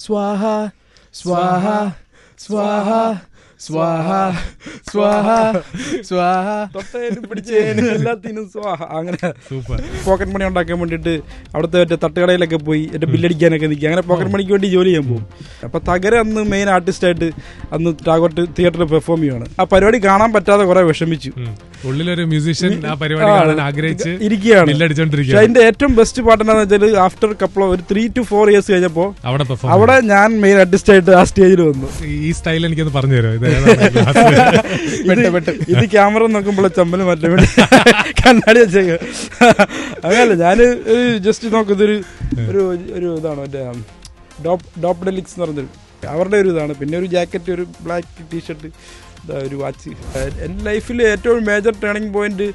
സ്വാഹ സ്വാഹ സ്വാഹ സ്വാഹ സ്വാഹ സ്വാഹ തൊട്ടേനും പിടിച്ചേനും എല്ലാത്തിനും സ്വാഹ. അങ്ങനെ പോക്കറ്റ് മണി ഉണ്ടാക്കാൻ വേണ്ടിയിട്ട് അവിടുത്തെ മറ്റേ തട്ടുകടയിലൊക്കെ പോയി എൻ്റെ ബില്ലടിക്കാനൊക്കെ നിൽക്കുക. അങ്ങനെ പോക്കറ്റ് മണിക്ക് വേണ്ടി ജോലി ചെയ്യാൻ പോകും. അപ്പോൾ തകര അന്ന് മെയിൻ ആർട്ടിസ്റ്റായിട്ട് അന്ന് ടാഗോട്ട് തിയേറ്ററിൽ പെർഫോം ചെയ്യുകയാണ്. ആ പരിപാടി കാണാൻ പറ്റാതെ കുറെ വിഷമിച്ചു. ഉള്ളിലൊരു മ്യൂസീഷ്യൻ ആ പരിപാടി കാണാൻ ആഗ്രഹിച്ച് ഇരിക്കുകയാണ്. അതിന്റെ ഏറ്റവും ബെസ്റ്റ് പാട്ട് എന്താണെന്ന് വെച്ചാൽ ആഫ്റ്റർ കപ്പിൾ ഒരു 3 to 4 years കഴിഞ്ഞപ്പോൾ അവിടെ ഞാൻ മെയിൻ ആർട്ടിസ്റ്റ് ആയിട്ട് ആ സ്റ്റേജിൽ വന്നു. ഈ സ്റ്റൈൽ എനിക്കത് പറഞ്ഞു തരുമോ? ഇത് ക്യാമറ നോക്കുമ്പോൾ ചമ്മല് മറ്റേ കണ്ണാടി വെച്ചേക്ക. അങ്ങനല്ല, ഞാൻ ജസ്റ്റ് നോക്കുന്നൊരു ഒരു ഇതാണ് മറ്റേ ഡോപ്പ് ഡെലിക്സ് എന്ന് പറഞ്ഞൊരു അവരുടെ ഒരു ഇതാണ്. പിന്നെ ഒരു ജാക്കറ്റ്, ഒരു ബ്ലാക്ക് ടീഷർട്ട്, ഒരു വാച്ച്. എൻ്റെ ലൈഫിൽ ഏറ്റവും മേജർ ടേണിംഗ് പോയിന്റ്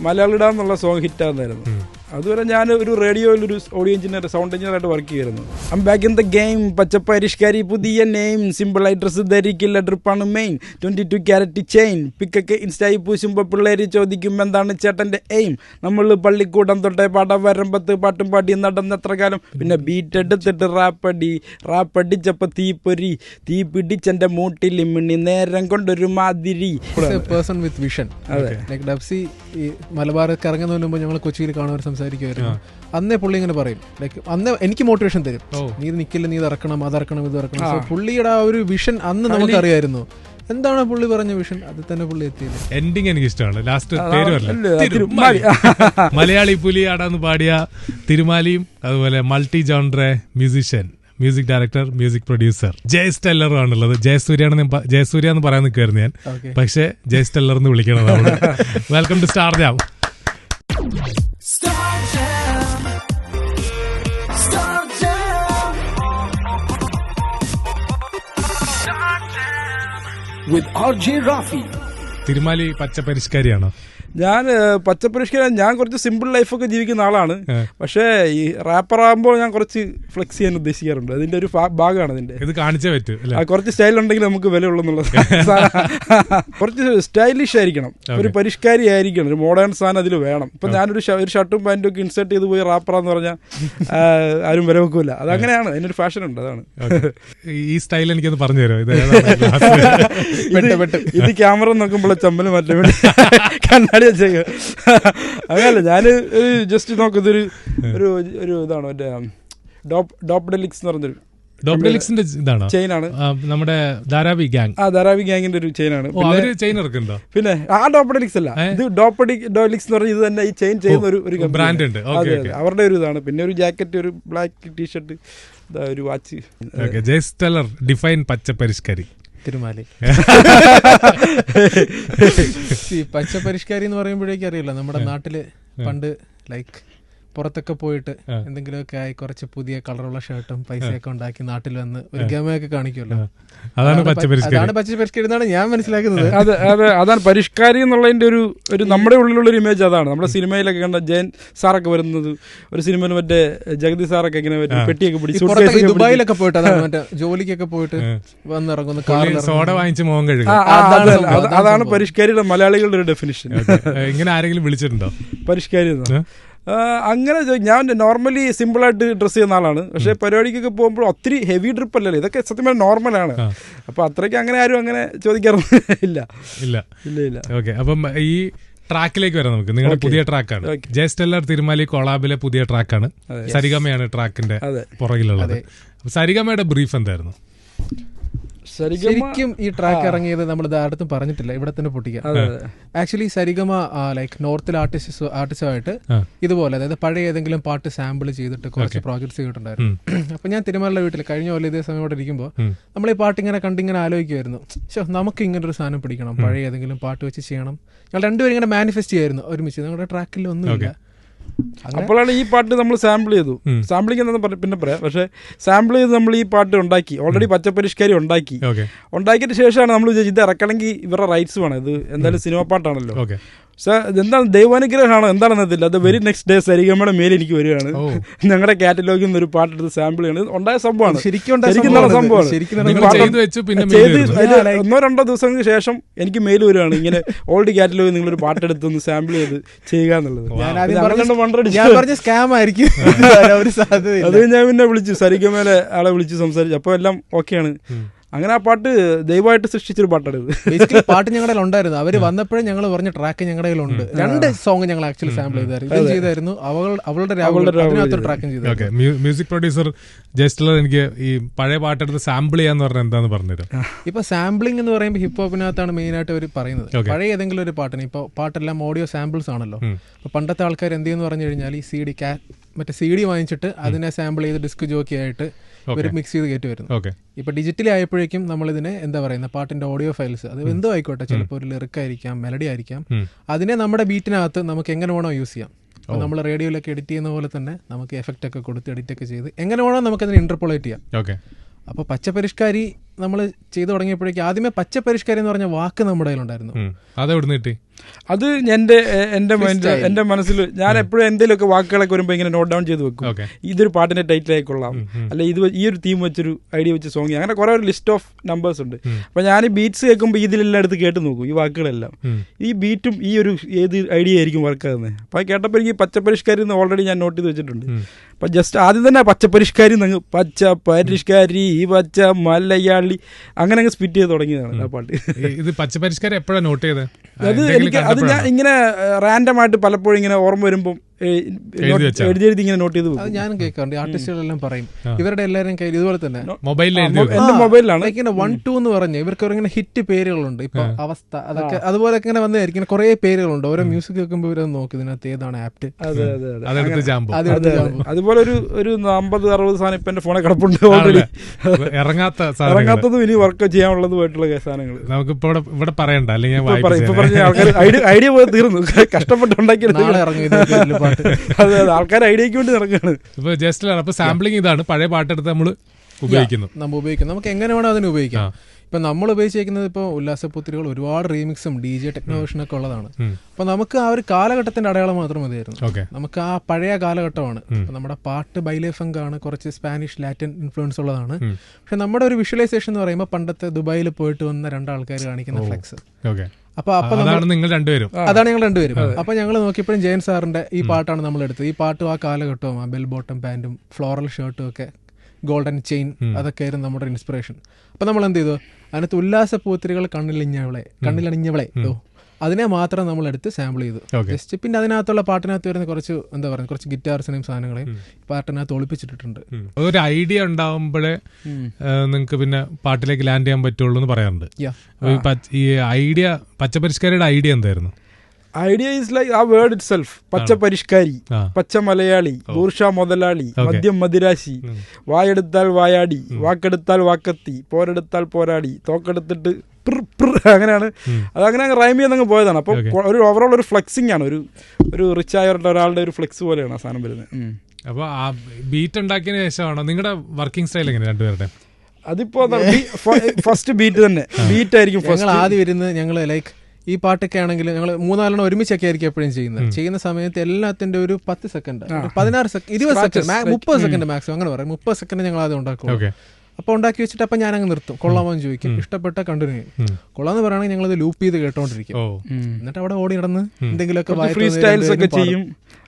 മലയാളിട എന്നുള്ള സോങ് ഹിറ്റാകുന്നായിരുന്നു. അതുവരെ ഞാൻ ഒരു റേഡിയോയിൽ ഒരു ഓഡിയോ എഞ്ചിനീയർ, സൗണ്ട് എഞ്ചിനീയറായിട്ട് വർക്ക് ചെയ്യുമായിരുന്നു. I'm back in the game, പച്ചപ്പരിഷ്കാരി പുതിയ നെയിം, സിമ്പിളായി ഡ്രസ്സ് ധരിക്കില്ല, ട്രിപ്പാണ് മെയിൻ, 22 ക്യാരറ്റ് ചെയിൻ, പിക്കൊക്കെ ഇൻസ്റ്റായി പൂശുമ്പോൾ പിള്ളേർ ചോദിക്കും എന്താണ് ചേട്ടൻ്റെ എയിം. നമ്മൾ പള്ളിക്കൂടം തൊട്ടേ പാടാൻ വരമ്പത്ത് പാട്ടും പാടി നടന്നെത്ര കാലം. പിന്നെ ബീറ്റ് എടുത്തിട്ട് റാപ്പടിച്ചപ്പോൾ തീപ്പൊരി, തീ പിടിച്ചെൻ്റെ മൂട്ടിൽ മിണ്ണി നേരം കൊണ്ടൊരു മാതിരി. Person with vision. Like Dabzee ഈ മലബാറൊക്കെ ഇറങ്ങുന്നതിന് മുമ്പ് ഞങ്ങൾ കൊച്ചിയിൽ കാണുവാൻ സംസാരിക്കുമായിരുന്നു. അന്നേ പുള്ളി ഇങ്ങനെ പറയും, ലൈക്ക് അന്ന് എനിക്ക് മോട്ടിവേഷൻ തരും, നീ നിൽക്കില്ല, നീ ഇറക്കണം, അതറക്കണം, ഇത് ഇറക്കണം. സോ പുള്ളിയുടെ ആ ഒരു വിഷൻ അന്ന് നമുക്കറിയായിരുന്നു. എന്താണ് പുള്ളി പറഞ്ഞ വിഷൻ, അത് തന്നെ പുള്ളി എത്തിയത്. എൻഡിങ് എനിക്ക് ഇഷ്ടമാണ്. ലാസ്റ്റ് പേര് മലയാളി പുലിയാടാന്ന് പാടിയ തിരുമാലിയും അതുപോലെ multi genre musician, music director, music producer ജയസ് ടെല്ലറും ആണുള്ളത്. ജയസൂര്യ എന്ന് പറയാൻ നിൽക്കുമായിരുന്നു ഞാൻ, പക്ഷെ ജയസ് ടെല്ലർ എന്ന് വിളിക്കണം നമ്മൾ. Welcome to star jam. With RJ Rafi. Thirumali പച്ചപ്പരിഷ്കാരിയാണോ? ഞാൻ പച്ചപ്പരിഷ്കാരം, ഞാൻ കുറച്ച് സിമ്പിൾ ലൈഫൊക്കെ ജീവിക്കുന്ന ആളാണ്. പക്ഷേ ഈ റാപ്പർ ആകുമ്പോൾ ഞാൻ കുറച്ച് ഫ്ലെക്സ് ചെയ്യാൻ ഉദ്ദേശിക്കാറുണ്ട്. അതിന്റെ ഒരു ഭാഗമാണ് ഇതിന്റെ. ഇത് കാണിച്ചേ പറ്റും. കുറച്ച് സ്റ്റൈൽ ഉണ്ടെങ്കിൽ നമുക്ക് വില ഉള്ളെന്നുള്ളത്. കുറച്ച് സ്റ്റൈലിഷ് ആയിരിക്കണം, ഒരു പരിഷ്കാരി ആയിരിക്കണം, ഒരു മോഡേൺ സാധനം അതിൽ വേണം. ഇപ്പൊ ഞാനൊരു ഷർട്ടും പാൻറ്റും ഒക്കെ ഇൻസേർട്ട് ചെയ്ത് പോയി റാപ്പറാന്ന് പറഞ്ഞാൽ ആരും വില വെക്കൂല. അതങ്ങനെയാണ്, അതിനൊരു ഫാഷൻ ഉണ്ട്. അതാണ് ഈ സ്റ്റൈൽ എനിക്കത് പറഞ്ഞു തരുമോ? ഇത് ക്യാമറ നോക്കുമ്പോൾ ചമ്മല് മറ്റേ കണ്ണാടി വെച്ചേക്ക. അങ്ങനല്ല, ഞാൻ ജസ്റ്റ് നോക്കുന്നൊരു ഒരു ഇതാണ് മറ്റേ ഡോപ്പ് ഡെലിക്സ് എന്ന് പറഞ്ഞൊരു ചെയിനാണ്. നമ്മുടെ ധാരാവി ഗ്യാങ്ങിന്റെ ഒരു ചെയിനാണ്. പിന്നെ ആ ഡോപ്പ് ഡെലിക്സ് അല്ല, ഇത് ഡോപ്പ് ഡെലിക്സ് എന്ന് പറഞ്ഞാൽ ഇത് തന്നെ ഈ ചെയിൻ ചെയ്യുന്ന ഒരു ബ്രാൻഡ് ഉണ്ട്. അവരുടെ ഒരു ഇതാണ്. പിന്നെ ഒരു ജാക്കറ്റ്, ഒരു ബ്ലാക്ക് ടീഷർട്ട്, ഒരു വാച്ച്. Jayas teller define പച്ചപ്പരിഷ്കാരി തിരുമാലി. പച്ചപ്പരിഷ്കാരി എന്ന് പറയുമ്പോഴേക്കും അറിയില്ല, നമ്മുടെ നാട്ടില് പണ്ട് ലൈക്ക് പുറത്തൊക്കെ പോയിട്ട് എന്തെങ്കിലുമൊക്കെ ആയി കുറച്ച് പുതിയ കളറുള്ള ഷർട്ടും പൈസയൊക്കെ ഉണ്ടാക്കി നാട്ടിൽ വന്ന് ഒരു ഗമയൊക്കെ കാണിക്കുമല്ലോ. അതാണ് പച്ചപ്പരിഷ്കാരി എന്നാണ് ഞാൻ മനസ്സിലാക്കുന്നത്. അതാണ് പരിഷ്കാരി എന്നുള്ളതിന്റെ ഒരു നമ്മുടെ ഉള്ളിലുള്ള ഒരു ഇമേജ് അതാണ്. നമ്മുടെ സിനിമയിലൊക്കെ കണ്ട ജയൻ സാറൊക്കെ വരുന്നത്, ഒരു സിനിമയിൽ മറ്റേ ജഗതി സാറൊക്കെ ഇങ്ങനെ പെട്ടിയൊക്കെ പിടിച്ച് ദുബായിലൊക്കെ പോയിട്ട് മറ്റേ ജോലിക്കൊക്കെ പോയിട്ട് വന്നിറങ്ങുന്ന കാറിൽ സോഡ വാങ്ങിച്ച് മോഹം കഴുകും. അതാണ് പരിഷ്കാരിയുടെ മലയാളികളുടെ ഒരു ഡെഫിനിഷൻ. ഇങ്ങനെ ആരെങ്കിലും വിളിച്ചിട്ടുണ്ടോ പരിഷ്കാരി? അങ്ങനെ ഞാൻ നോർമലി സിമ്പിളായിട്ട് ഡ്രസ്സ് ചെയ്യുന്ന ആളാണ്. പക്ഷെ പരിപാടിക്കൊക്കെ പോകുമ്പോൾ ഒത്തിരി ഹെവി ട്രിപ്പ് അല്ലല്ലോ, ഇതൊക്കെ സത്യം പറഞ്ഞാൽ നോർമലാണ്. അപ്പൊ അത്രയ്ക്ക് അങ്ങനെ ആരും അങ്ങനെ ചോദിക്കാറൊന്നും ഇല്ല. ഓക്കെ, അപ്പം ഈ ട്രാക്കിലേക്ക് വരാം നമുക്ക്. നിങ്ങളുടെ പുതിയ ട്രാക്കാണ് ജയസ് ടെല്ലർ തിരുമാലി കൊളാബിലെ പുതിയ ട്രാക്കാണ്. സരിഗമയാണ് ട്രാക്കിന്റെ പുറകിലുള്ളത്. സരിഗമയുടെ ബ്രീഫ് എന്തായിരുന്നു? ശരിക്കും ഈ ട്രാക്ക് ഇറങ്ങിയത് നമ്മൾ അടുത്തും പറഞ്ഞിട്ടില്ല, ഇവിടെ തന്നെ പൊട്ടിക്കാം. ആക്ച്വലി സരിഗമ ലൈക്ക് നോർത്തിലെ ആർട്ടിസ്റ്റുമായിട്ട് ഇതുപോലെ, അതായത് പഴയ ഏതെങ്കിലും പാട്ട് സാമ്പിൾ ചെയ്തിട്ട് കുറച്ച് പ്രോജക്ട്സ് ചെയ്തിട്ടുണ്ടായിരുന്നു. അപ്പൊ ഞാൻ തിരുമലയുടെ വീട്ടിൽ കഴിഞ്ഞ പോലെ ഇതേ സമയം ഇവിടെ ഇരിക്കുമ്പോൾ നമ്മൾ ഈ പാട്ട് ഇങ്ങനെ കണ്ടിങ്ങനെ ആലോചിക്കുമായിരുന്നു, നമുക്ക് ഇങ്ങനെ ഒരു സാധനം പിടിക്കണം, പഴയ ഏതെങ്കിലും പാട്ട് വെച്ച് ചെയ്യണം. ഞങ്ങൾ രണ്ടുപേരും ഇങ്ങനെ മാനിഫെസ്റ്റ് ചെയ്യായിരുന്നു ഒരുമിച്ച്. ഞങ്ങളുടെ ട്രാക്കിൽ ഒന്നുമില്ല. അപ്പോഴാണ് ഈ പാട്ട് നമ്മൾ സാമ്പിൾ ചെയ്തു. സാമ്പിളിംഗ് എന്താണെന്ന് പിന്നെ പറയാം. പക്ഷെ സാമ്പിൾ ചെയ്ത് നമ്മൾ ഈ പാട്ട് ഉണ്ടാക്കി, ഓൾറെഡി പച്ചപ്പരിഷ്കാരി ഉണ്ടാക്കിയിട്ട് ശേഷമാണ് നമ്മൾ വിചാരിച്ചത് ഇത് ഇറക്കണമെങ്കിൽ ഇവരുടെ റൈറ്റ്സ് വേണം, ഇത് എന്തായാലും സിനിമ പാട്ടാണല്ലോ. എന്താണ് ദൈവാനുഗ്രഹമാണോ എന്താണെന്നതില്ല. അത് വെരി നെക്സ്റ്റ് ഡേ സരിഗമയുടെ മേലെ എനിക്ക് വരികയാണ്. ഞങ്ങളുടെ കാറ്റലോഗിൽ നിന്ന് ഒരു പാട്ടെടുത്ത് സാമ്പിൾ ചെയ്യണത് ഉണ്ടായ സംഭവമാണ്. ശരിക്കും സംഭവമാണ്. 1-2 ദിവസങ്ങൾക്ക് ശേഷം എനിക്ക് മെയിൽ വരികയാണ്, ഇങ്ങനെ ഓൾഡ് കാറ്റലോഗിൽ നിങ്ങളൊരു പാട്ടെടുത്തൊന്ന് സാമ്പിൾ ചെയ്ത് ചെയ്യുക എന്നുള്ളത്. അത് ഞാൻ പിന്നെ വിളിച്ചു, സരിഗമയിലെ ആളെ വിളിച്ച് സംസാരിച്ചു. അപ്പോൾ എല്ലാം ഓക്കെയാണ്. അങ്ങനെ ആ പാട്ട് ദൈവമായിട്ട് സൃഷ്ടിച്ചൊരു പാട്ടാണ് ഇത്. പാട്ട് ഞങ്ങളുടെ ഉണ്ടായിരുന്നു. അവര് വന്നപ്പോഴും ഞങ്ങൾ പറഞ്ഞ ട്രാക്ക് ഞങ്ങളുടെ കയ്യിലുണ്ട്. 2 സോങ് ഞങ്ങൾ ആക്ച്വലി സാമ്പിൾ ചെയ്തായിരുന്നു. അവളുടെ ട്രാക്കും ചെയ്തു. മ്യൂസിക് പ്രൊഡ്യൂസർ ജസ്റ്റ് എനിക്ക് ഈ പഴയ പാട്ടെടുത്ത് സാമ്പിൾ ചെയ്യാന്ന് പറഞ്ഞാൽ എന്താന്ന് പറഞ്ഞുതരാം. ഇപ്പൊ സാമ്പിളിംഗ് എന്ന് പറയുമ്പോൾ ഹിപ്പ് ഹോപ്പിനകത്താണ് മെയിൻ ആയിട്ട് അവർ പറയുന്നത്. പഴയ ഏതെങ്കിലും ഒരു പാട്ടിന് ഇപ്പൊ പാട്ടെല്ലാം ഓഡിയോ സാമ്പിൾസ് ആണല്ലോ. അപ്പൊ പണ്ടത്തെ ആൾക്കാർ എന്ത് ചെയ്യുന്നു പറഞ്ഞു കഴിഞ്ഞാൽ ഈ CD വാങ്ങിച്ചിട്ട് അതിനെ സാമ്പിൾ ചെയ്ത് ഡിസ്ക് ജോക്കി ആയിട്ട് ഒരു മിക്സ് ചെയ്ത് കയറ്റി വരുന്നു. ഇപ്പൊ ഡിജിറ്റലി ആയപ്പോഴേക്കും നമ്മളിതിനെ എന്താ പറയുന്ന പാട്ടിന്റെ ഓഡിയോ ഫയൽസ് അത് എന്തോ ആയിക്കോട്ടെ, ചിലപ്പോൾ ഒരു ലിറിക് ആയിരിക്കാം, മെലഡി ആയിരിക്കാം, അതിനെ നമ്മുടെ ബീറ്റിനകത്ത് നമുക്ക് എങ്ങനെ വേണോ യൂസ് ചെയ്യാം. അപ്പോൾ നമ്മൾ റേഡിയോയിലൊക്കെ എഡിറ്റ് ചെയ്യുന്ന പോലെ തന്നെ നമുക്ക് എഫക്റ്റ് ഒക്കെ കൊടുത്ത് എഡിറ്റ് ഒക്കെ ചെയ്ത് എങ്ങനെ വേണോ നമുക്കതിനെ ഇന്റർപോളേറ്റ് ചെയ്യാം. അപ്പോൾ പച്ചപ്പരിഷ്കാരി നമ്മൾ ചെയ്തു തുടങ്ങിയപ്പോഴേക്കും ആദ്യമേ പച്ചപ്പരിഷ്കാരി എന്ന് പറഞ്ഞ വാക്ക് നമ്മുടെ കയ്യിലുണ്ടായിരുന്നു. അത് എന്റെ മനസ്സിൽ ഞാൻ എപ്പോഴും എന്തെങ്കിലുമൊക്കെ വാക്കുകളൊക്കെ വരുമ്പോൾ ഇങ്ങനെ നോട്ട് ഡൗൺ ചെയ്ത് വെക്കും. ഇതൊരു പാട്ടിന്റെ ടൈറ്റിൽ ആയിക്കൊള്ളാം, അല്ലെ ഇത് ഈ ഒരു തീം വെച്ചൊരു ഐഡിയ വെച്ച് സോങ്, അങ്ങനെ കുറെ ഒരു ലിസ്റ്റ് ഓഫ് നമ്പേഴ്സ് ഉണ്ട്. അപ്പൊ ഞാൻ ഈ ബീറ്റ്സ് കേൾക്കുമ്പോൾ ഇതിലെല്ലാം എടുത്ത് കേട്ട് നോക്കും, ഈ വാക്കുകളെല്ലാം ഈ ബീറ്റും ഈ ഒരു ഏത് ഐഡിയ ആയിരിക്കും വർക്ക് ആകുന്നത്. അപ്പൊ കേട്ടപ്പോൾ എനിക്ക് പച്ചപ്പരിഷ്കാരി എന്ന് ഓൾറെഡി ഞാൻ നോട്ട് ചെയ്ത് വെച്ചിട്ടുണ്ട്. അപ്പൊ ജസ്റ്റ് ആദ്യം തന്നെ പച്ചപ്പരിഷ്കാരി പച്ചപ്പരിഷ്കാരി പച്ച മലയാളി അങ്ങനെ അങ്ങ് സ്പിറ്റ് ചെയ്ത് തുടങ്ങിയതാണ് ആ പാട്ട്. ഇത് പച്ചപ്പരിഷ്കാരി എപ്പോഴാണ് നോട്ട് ചെയ്തത്? അത് ഞാൻ ഇങ്ങനെ റാൻഡം ആയിട്ട് പലപ്പോഴും ഇങ്ങനെ ഓർമ്മ വരുമ്പം എഴുതി ഇങ്ങനെ നോട്ട് ചെയ്ത് അത് ഞാനും കേൾക്കാറുണ്ട്. ആർട്ടിസ്റ്റുകളെല്ലാം പറയും ഇവരുടെ എല്ലാവരും കയ്യിൽ ഇതുപോലെ തന്നെ എന്റെ മൊബൈലിലാണ് ഇങ്ങനെ 1-2 എന്ന് പറഞ്ഞ് ഇവർക്ക് ഇങ്ങനെ ഹിറ്റ് പേരുകളുണ്ട്. ഇപ്പൊ അവസ്ഥ അതൊക്കെ അതുപോലെ ഇങ്ങനെ വന്നതായിരിക്കും. കുറെ പേരുകളുണ്ട്. ഓരോ മ്യൂസിക് കേൾക്കുമ്പോൾ ഇവരത് നോക്കി ഇതിനകത്ത് ഏതാണ് ആപ്റ്റ്. അതുപോലെ ഒരു 50-60 സാധനം ഇപ്പൊ എന്റെ ഫോണിൽ കിടപ്പുണ്ട് ഓൾറെഡി, ഇറങ്ങാത്തതും ഇനി വർക്ക് ചെയ്യാനുള്ളതുമായിട്ടുള്ള സാധനങ്ങൾ നമുക്കിപ്പോ ഇവിടെ പറയണ്ട, അല്ലെങ്കിൽ ആൾക്കാർ ഐഡിയ പോയി തീർന്നു, കഷ്ടപ്പെട്ടുണ്ടാക്കിയത് അതെ ആൾക്കാർ ഐഡിയക്ക് വേണ്ടി നടക്കുകയാണ്. ഇപ്പൊ ജസ്റ്റ് അപ്പൊ സാമ്പിളിംഗ് ഇതാണ് പഴയ പാട്ടെടുത്ത് നമ്മൾ ഉപയോഗിക്കുന്നു. നമുക്ക് എങ്ങനെ വേണോ അതിനെ ഉപയോഗിക്കാം. ഇപ്പൊ നമ്മൾ ഉപയോഗിച്ചിരിക്കുന്നത് ഇപ്പോൾ ഉല്ലാസപുത്രികൾ ഒരുപാട് റീമിക്സും DJ ടെക്നോവേഷൻ ഒക്കെ ഉള്ളതാണ്. അപ്പൊ നമുക്ക് ആ ഒരു കാലഘട്ടത്തിന്റെ അടയാളം മാത്രം മതിയായിരുന്നു. നമുക്ക് ആ പഴയ കാലഘട്ടമാണ്. നമ്മുടെ പാട്ട് ബൈലേ ഫങ്ക് ആണ്, കുറച്ച് സ്പാനിഷ് ലാറ്റിൻ ഇൻഫ്ലുവൻസ് ഉള്ളതാണ്. പക്ഷെ നമ്മുടെ ഒരു വിഷ്വലൈസേഷൻ എന്ന് പറയുമ്പോൾ പണ്ടത്തെ ദുബായിൽ പോയിട്ട് വന്ന 2 ആൾക്കാർ കാണിക്കുന്ന ഫ്ലെക്സ്. അതാണ് ഞങ്ങൾ രണ്ടുപേരും. അപ്പൊ ഞങ്ങൾ നോക്കിയപ്പോഴും ജയൻ സാറിന്റെ ഈ പാട്ടാണ് നമ്മൾ എടുത്തത്. ഈ പാട്ടും ആ കാലഘട്ടവും ആ ബെൽ ബോട്ടം പാന്റും ഫ്ലോറൽ ഷർട്ടും ഒക്കെ ഗോൾഡൻ ചെയിൻ അതൊക്കെ ആയിരുന്നു നമ്മുടെ ഇൻസ്പിറേഷൻ. അപ്പൊ നമ്മൾ എന്ത് ചെയ്തു, അതിനകത്ത് ഉല്ലാസപൂത്തിരികൾ കണ്ണിലണിഞ്ഞവളെ അതിനെ മാത്രം നമ്മൾ എടുത്ത് സാമ്പിൾ ചെയ്തു ജസ്റ്റ്. പിന്നെ അതിനകത്തുള്ള പാട്ടിനകത്ത് വരുന്ന കുറച്ച് എന്താ പറയുക കുറച്ച് ഗിറ്റാർസിനെയും സാധനങ്ങളെയും പാട്ടിനകത്ത് ഒളിപ്പിച്ചിട്ടുണ്ട്. ഒരു ഐഡിയ ഉണ്ടാവുമ്പോഴേ നിങ്ങൾക്ക് പിന്നെ പാട്ടിലേക്ക് ലാൻഡ് ചെയ്യാൻ പറ്റുള്ളൂ എന്ന് പറയാറുണ്ട്. ഈ ഐഡിയ പച്ചപ്പരിഷ്കാരിയുടെ ഐഡിയ എന്തായിരുന്നു? ഐഡിയ ഈസ് ലൈക്ക് ആ വേർഡ് ഇറ്റ് സെൽഫ്. പച്ചപ്പരിഷ്കാരി, പച്ച മലയാളി, ബൂർഷ മുതലാളി, മദ്യം മദിരാശി, വായെടുത്താൽ വായാടി, വാക്കെടുത്താൽ വാക്കത്തി, പോരെടുത്താൽ പോരാടി, തോക്കെടുത്തിട്ട് അങ്ങനെയാണ് അതങ്ങനെ അങ്ങ് റൈം ചെയ്തങ്ങ് പോയതാണ്. അപ്പോൾ ഒരു ഓവറോൾ ഒരു ഫ്ലെക്സിംഗ് ആണ്, ഒരു റിച്ച് ആയ ഒരാളുടെ ഒരു ഫ്ലെക്സ് പോലെയാണ് ആ സാധനം വരുന്നത്. അപ്പോൾ ആ ബീറ്റ് ഉണ്ടാക്കിയതിന് ശേഷമാണോ നിങ്ങളുടെ വർക്കിംഗ് സ്റ്റൈൽ എങ്ങനെ രണ്ടുപേരുടെ? അതിപ്പോ ഫസ്റ്റ് ബീറ്റ് തന്നെ ബീറ്റ് ആയിരിക്കും ആദ്യം വരുന്നത്. ഞങ്ങൾ ലൈക്ക് ഈ പാട്ടൊക്കെ ആണെങ്കിൽ ഞങ്ങൾ 3-4 ഒരുമിച്ചൊക്കെ ആയിരിക്കും എപ്പോഴും ചെയ്യുന്ന സമയത്ത് എല്ലാത്തിന്റെ ഒരു 10 second 16 second 20 second 30 second maximum അങ്ങനെ പറയും. 30 സെക്കൻഡ് ഞങ്ങൾ ആദ്യം ഉണ്ടാക്കും. അപ്പൊ ഉണ്ടാക്കി വെച്ചിട്ട് അപ്പൊ ഞാൻ അങ്ങ് നിർത്തും. കൊള്ളാമോ എന്ന് ചോദിക്കും, ഇഷ്ടപ്പെട്ട കണ്ടിന്യൂ ചെയ്യും. കൊള്ളാന്ന് പറയുകയാണെങ്കിൽ ഞങ്ങളത് ലൂപ്പ് ചെയ്ത് കേട്ടോണ്ടിരിക്കും. എന്നിട്ട് അവിടെ ഓടി നടന്ന് എന്തെങ്കിലുമൊക്കെ ഫ്രീ സ്റ്റൈൽസ് ഒക്കെ ചെയ്യും.